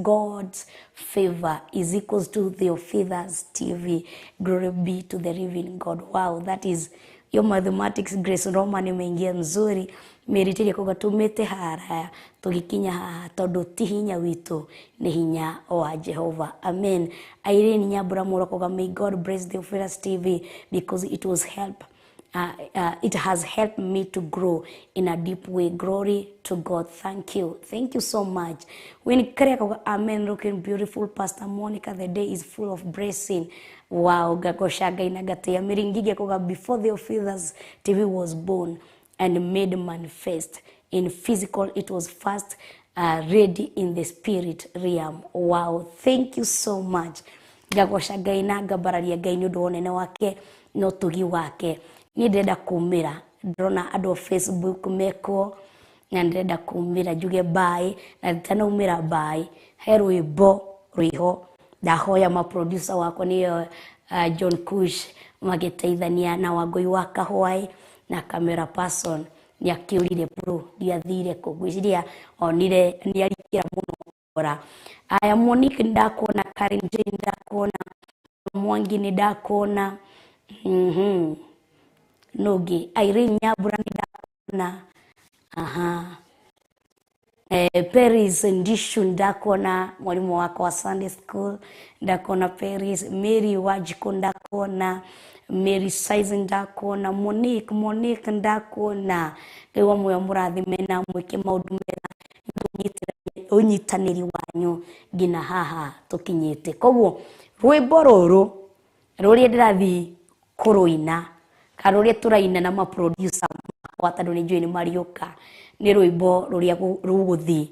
God's favor is equals to Theophilus TV glory be to the living God wow that is your mathematics Grace Roman imeingia nzuri meriteria kuga tumete haraya tugikinya haha tondu ti hinya witu ni hinya wa Jehova amen Irene Nyabura Mura kuga may God bless Theophilus TV because it has helped me to grow in a deep way glory to God thank you so much when Korea kuga amen looking beautiful Pastor Monica the day is full of blessing wow gagoshaga inagatia miringige kuga before Theophilus TV was born and made manifest in physical it was first ready in the spirit realm wow thank you so much gagosha Ngai na ngabararia Ngai ni undu wonene wake no tugi wake ni ndenda kumira ndrona andu Facebook meko na ndenda kumira juge bye na tanaumira bye he rwimbo rwiho ndahoya ma producer wako niyo John Kush magĩteithania na Wangui wa Kahwai na camera person ni akiurire bro ndiathire kugwiciria onire ni arikira muno ora aya Monique ndakona Karen Jane ndakona Mwangi ni ndakona Nogi Irene Nyabura ni ndakona Paris Ndishu ndakona mwalimu wako wa Sunday school ndakona Paris Mary Wajiko ndakona Mary Size ndakona Monique ndakona ewa moyo murathime na mwike maundu mega unyitaniri wanyu ngina haha tukinyite koguo rwimbo ruru ruria ndirathi kuruina kana ruria turaina na ma producer wa tondu ni njui ni mariuka ni rwimbo ruria ruguthi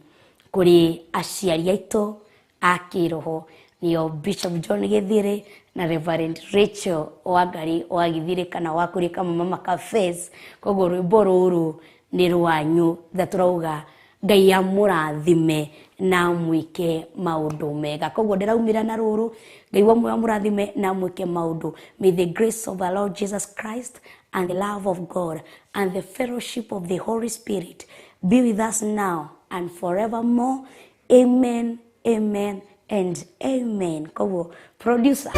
kuri aciari aitu a kiroho nio Bishop John Githire na Reverend Rachel Wangari wa Githire kana wa kurika mama cafes koguo rwimbo ruru ni rwanyu thaturauga Ngai amurathime na mwike maundu mega koguo ndiraumira na ruru Ngai wa moyo amurathime na mwike maundu. May the grace of our Lord Jesus Christ and the love of God and the fellowship of the Holy Spirit be with us now and forevermore. Amen, amen and amen. Koguo producer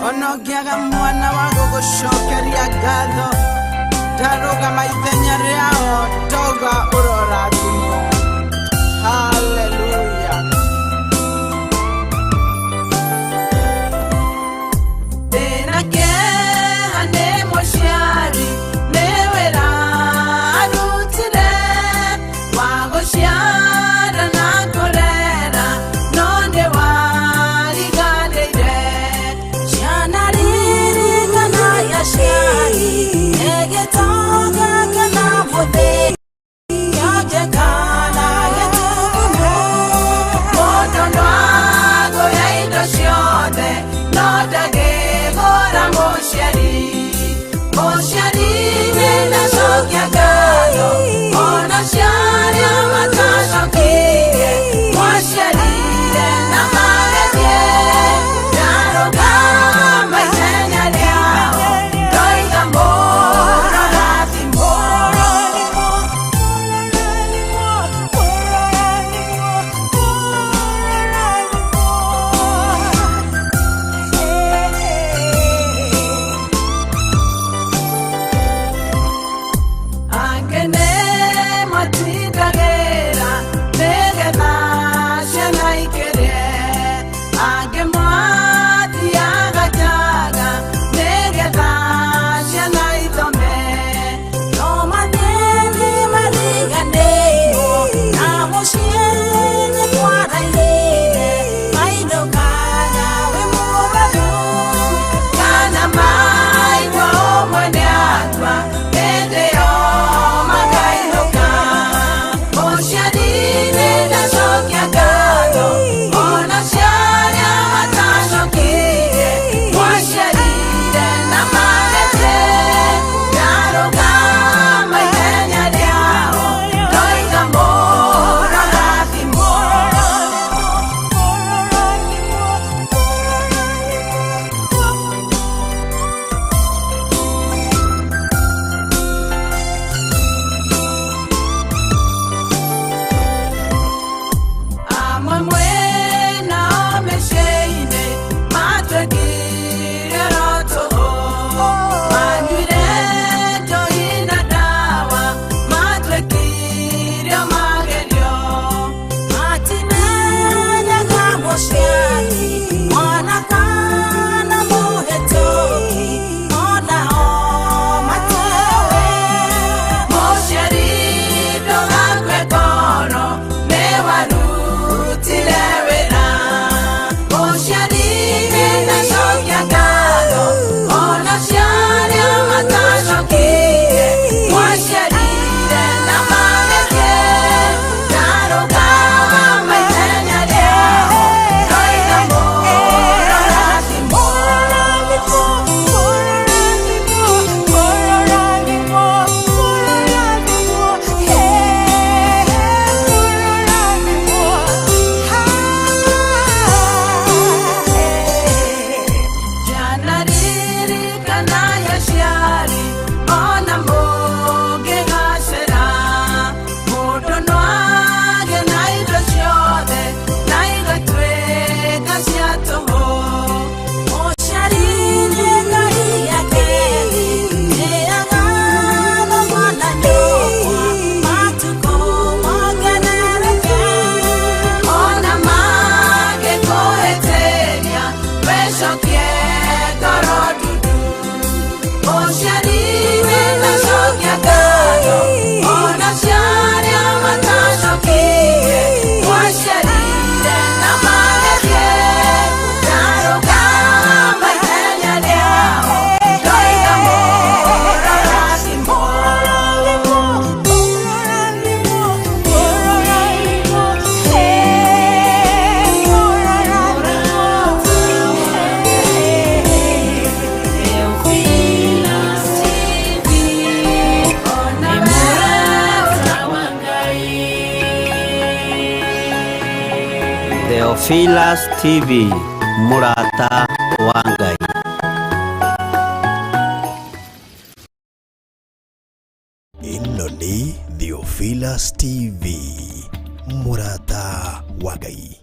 Onogiaga mwana wa gugucokeria ngatho ndarugama ithenya riao toga urora thimo. Hallelujah. Denake hane moshari mewera arutire wagoshara na korera nonde wariganire shanariri kana yashari egetoga kana mode yaje kana yetumo Theophilus TV, Murata wa Ngai. Ino ni Theophilus TV, Murata wa Ngai.